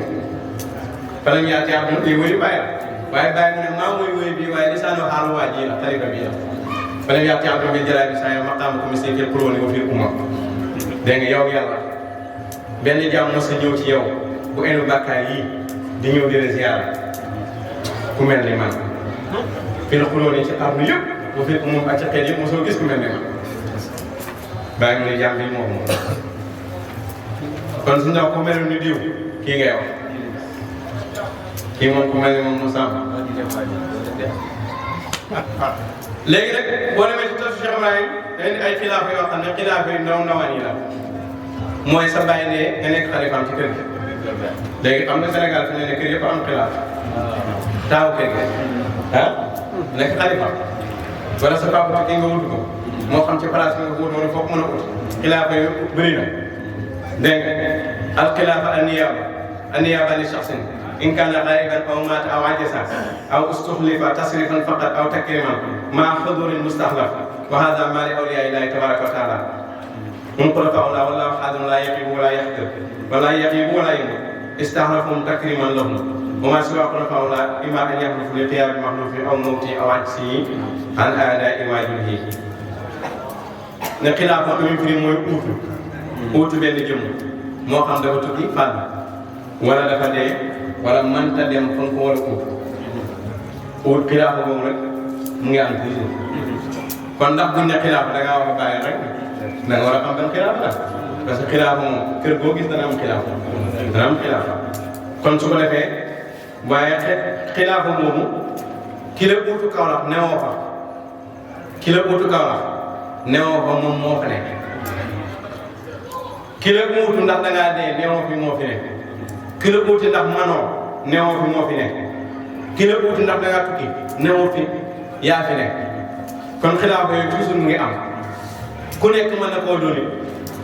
falam yaati abdul lii wëri Baye la waaye Baye mu ne maa mooy wëy bii waaye lisaanu xaalu waa ji la tariqa bi la falam yaati abdul bil jaraayimi saa yoo maqaama ko misli fil quruni wa fil umam dégg nga yow yàlla benn jaam mos a ñëw ci yow bu enu bàkkaar yii di ñëw di la ziyaara ku mel ni man fii la xulóo ci àdduna yëpp bu fekk moom ak ca xel yëpp mosoo gis ku mel ni man bàyyi mu ne jàmm bi moom kon su ndaw ku mel ni diw kii ngay wax kii moom ku mel ni moom Moussa léegi nag boo demee ci tasu Cheikh Ibrahim day indi ay xilaafa yoo xam ne xilaafa yu ndaw ndawaan yi la mooy sa bàyyi ne nga nekk xalifaam ci kër gi léegi xam nga Sénégal fi ne ne kër yëpp am xilaaf taaw kër gi nekk xalifa wala sa papa ki nga wutu ko moo xam ci place bi nga wutu wala foog mën a ut xilaafa yu bëri na dégg nga al xilaafa an niyaaba li shaxsin in kaana ghaiban aw maata aw ajasa aw ustuxlifa tasrifan faqat aw takriman maa xudurin mustaxlaf wa hada maa li awliyaa illaahi tabaraka wa taala hum xulafaa la wallaahu ahadun laa yaqibu wala yaxtir wala yaqibu wala yamut istaxlafahum takriman lahum وما سوى خلفاء الله إما أن يحلف لقيام المخلوق أو موته أو عجزه عن أداء واجبه. ne xilaafa bi mu firi mooy uutu benn jëmm moo xam dafa tukki fànn wala dafa dee wala mënta dem fa nga ko war a uut xilaafa boobu nag mu ngi am toujours kon ndax buñ ne xilaafa da ngaa war a bàyyi rek da nga war a xam ban xilaafa la parce que xilaafa moom kër boo gis dana am xilaafa kon su ko defee. waaye xilaafa moomu ki la uutu Kaolack newoo fa ki la uutu Kaolack newoo fa moom moo fa nekk ki la uutu ndax da ngaa dee newoo fi moo fi nekk ki la uutu ndax manoo newoo fi moo fi nekk ki la uutu ndax da ngaa tukki newoo fi yaa fi nekk kon xilaafa yooyu toujours mu ngi am ku nekk mën na koo doni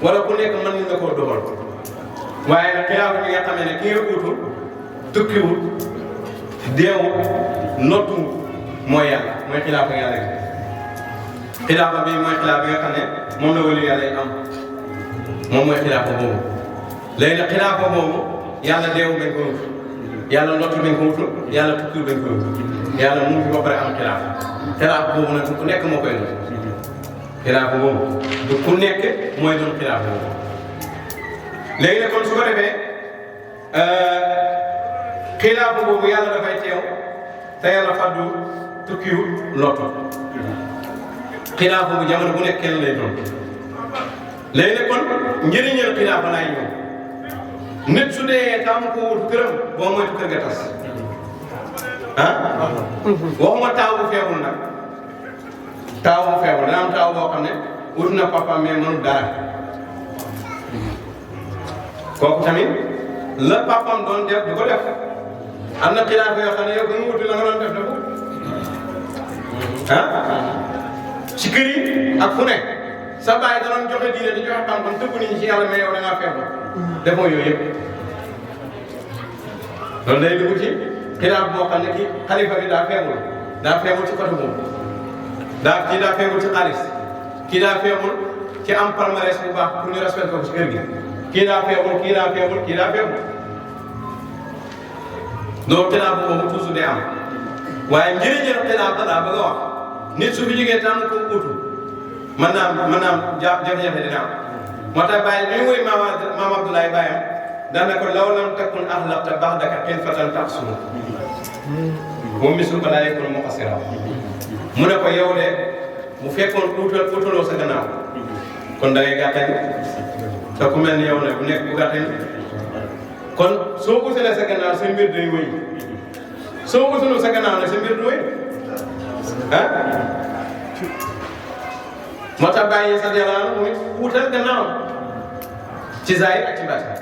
wala ku nekk mën na koo doxal waaye nag xilaafa bi nga xamee ne ki nga uutu tukkiwul deewul nottuwul mooy yàlla mooy xilaafa yàlla gi xilaafa bi mooy xilaafa bi nga xam ne moom la wali yàlla yi am moom mooy xilaafa boobu léegi nag xilaafa boobu yàlla deewul bañ ko wut yàlla nottu bañ ko wutul yàlla tukkiwul bañ ko wut yàlla mu ngi fi ba pare am xilaafa boobu nag ku nekk moo koy doon xilaafa boobu du ku nekk mooy doon xilaafa boobu léegi nag kon su ko defee xilaafa boobu yàlla dafay teew te yàlla faddu tukkiwul lottu xilaafa boobu jamono bu nekk kenn lay doon léegi nag kon njëriñal xilaafa laay ñëw nit su dee taamu ko wut këram boo moytu kër ga tas ah waxuma taaw bu feebul nag taaw bu feebul dana am taaw boo xam ne wut na papa mais mënul dara kooku tamit la papam doon def du ko def am na xilaafa yoo xam ne yow ba nga wuti la nga doon def defu ah ci kër yi ak fu ne sa baay da doon joxe diine di joxe xam-xam tëbb nit ñi ci yàlla mais yow da ngaa feebar defoo yooyu yëpp loolu day dugg ci xilaaf boo xam ne kii xalifa bi daa feebul ci côté boobu kii daa feebul ci xaalis kii daa feebul ci am palmarès bu baax pour ñu respecté ko ci kër gi kii daa feebul loolu xilaaf boobu toujours day am waaye njëriñal xilaaf daa bëgg a wax nit su fi jógee tànn ko utu mën naa jafe-jafe dina am moo tax bàyyi mi woy maam Abdoulaye bàyyam daan na ko law lam takun axlaqta baxdaka xilfatan taxsunu moom misul ko laa yekkul muqassira mu ne ko yow de bu fekkoon utaloo sa gannaaw kon da ngay gàttañ te ku mel ni yow nag bu nekk bu gàttañ kon soo utalee sa gannaaw sa mbir day wéy soo utaloo sa gannaaw nag sa mbir du wéy ah moo tax bàyyi sa delloo muy wutal gannaaw ci zaahir ak ci baatin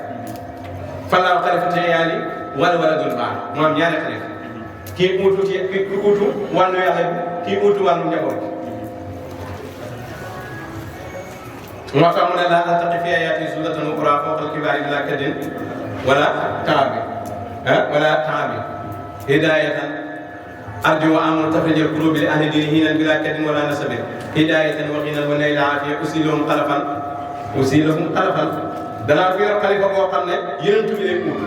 fallaahu xalifatu iyaali wala dul baax moo am ñaari xalifa kii uutu wàllu yàlla kii uutu wàllu njaboot moo tax mu ne laa tattaqi fi ayaati sunnatan uxraa fawqa al-kibaari bilaa kaddin wala taabi hidaayatan arju wa amul tafrijal qulubi li ahli diini hiinan bilaa kaddin wala nasabin hidaayatan wa ghinan wa nayla aafiya usiluhum xalafan danaa fi yor xalifa boo xam ne yeneen tuuti lay ut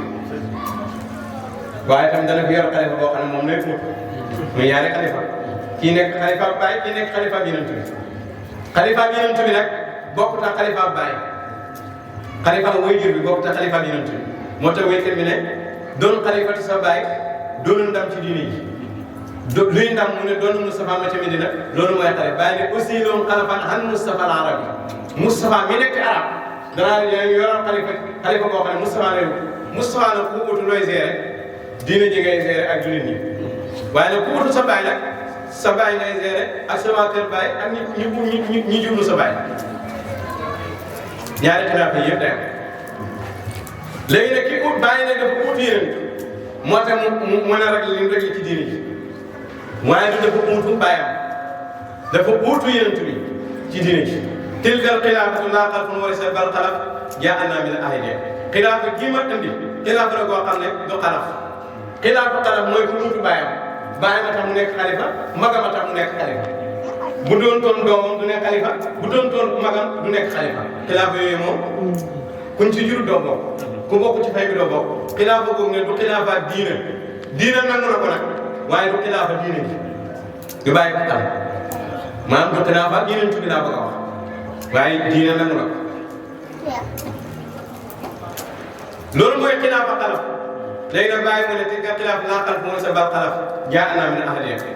waaye tam dana fi yor xalifa boo xam ne moom lay ut muy ñaari xalifa kii nekk xalifa baay kii nekk xalifa bi yeneen tuuti xalifa bi yeneen tuuti nag bokkut ak xalifa baay xalifa waajur bi bokkut ak xalifa bi yeneen tuuti moo tax wéykat bi ne doon xalifa ci sa baay doonul ndam ci diine ji luy ndam mu ne doon Moustapha ma ca Medina loolu mooy xale bàyyi ne aussi loolu xalafan an Moustapha al arabi Moustapha mi nekk arab danaa yoral xalifa boo xam ne Moustapha lay Moustapha nag ku utu looy gérer diine ji ngay gérer ak jullit ñi waaye nag ku utu sa baay nag sa baay ngay gérer ak sa waa kër baay ak ñi jublu sa baay ñaari xilaafa yëpp day am léegi nag ki ut bàyyi nag dafa ut yéen moo tax mu mën a régler li mu réglé ci diine ji waaye du dafa uutu bàyyam dafa uutu yenent bi ci diine ji tilkal xilaafatu laa xalfun warisa bal xalaf jaa'anaa min ahlihaa xilaafa gii ma indi xilaafa la koo xam ne du xalaf xilaafa xalaf mooy ku uutu bàyyam bàyyam a tax mu nekk xalifa magam a tax mu nekk xalifa bu doon toon doomam du nekk xalifa bu doon toon magam du nekk xalifa xilaafa yooyu moom kuñ ci jur doo bokk ku bokk ci fay bi doo bokk xilaafa googu ne du xilaafa diina nangu na ko nag waaye du xilaafa diine ji du bàyyi ko tam maanaam du xilaafa diine bi laa bëgg a wax waaye diine nangu na ko loolu mooy xilaafa xalaf léegi nag bàyyi mu ne te xilaafa laa xalaf mooy sa bal xalaf jaa'anaa min ahlihaa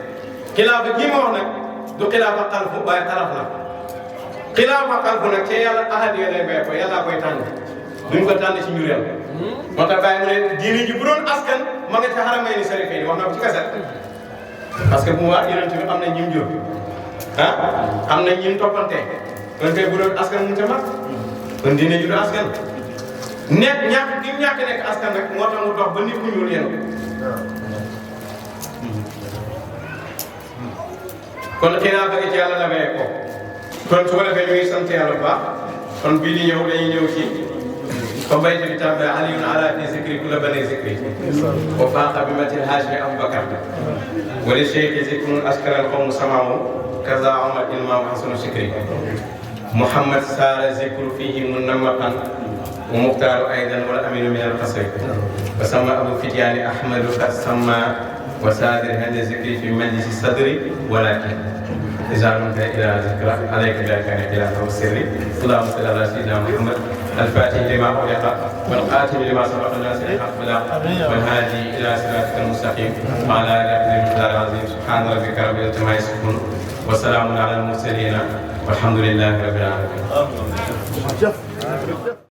xilaafa gii ma wax nag du xilaafa xalaf waaye xalaf la xilaafa xalaf nag ca yàlla ahadiya lay bay ko yàlla koy tànn duñ ko tànn ci njureel moo tax bàyyi mu ne diine ji bu doon askan ma nga ca Haramayni Sharifayni wax na ko ci kaset parce que bu mu wax yonent bi am na ñim jur am na ñim toppante kon kay bu doon askan mu ca mag kon diine ji du askan nekk ñàkk nekk askan rek moo tax mu dox ba nit ku ñuul yéen kon xilaafa gi ci yàlla la bayee ko kon su ko defee ñu ngi sant yàlla bu baax kon bii di ñëw dañuy ñëw ci comme bayt bi tam aliyun ala fi zikri kulla bani zikri wa faaqa bi matil haashimi Abubakar wa li cheikhi zikrun askara al-qawmu samaahu kaza Omar ilmam hasanu zikri Muhammad saara zikru fihi munamaqan wa muxtaaru aydan wala aminu min al-qasri wa sama abu fityaani ahmadu qad sama wa saadir hada zikri fi majlisi sadri walakin إذا منت إلى ذكرى عليك بأركان الخلافة والسر اللهم صل على سيدنا محمد الفاتح لما أغلق والقاتم لما سبق الناس الحق والهادي إلى صراطك المستقيم وعلى آله وصحبه العظيم سبحان ربك رب العزة عما يصفون وسلام على المرسلين والحمد لله رب العالمين.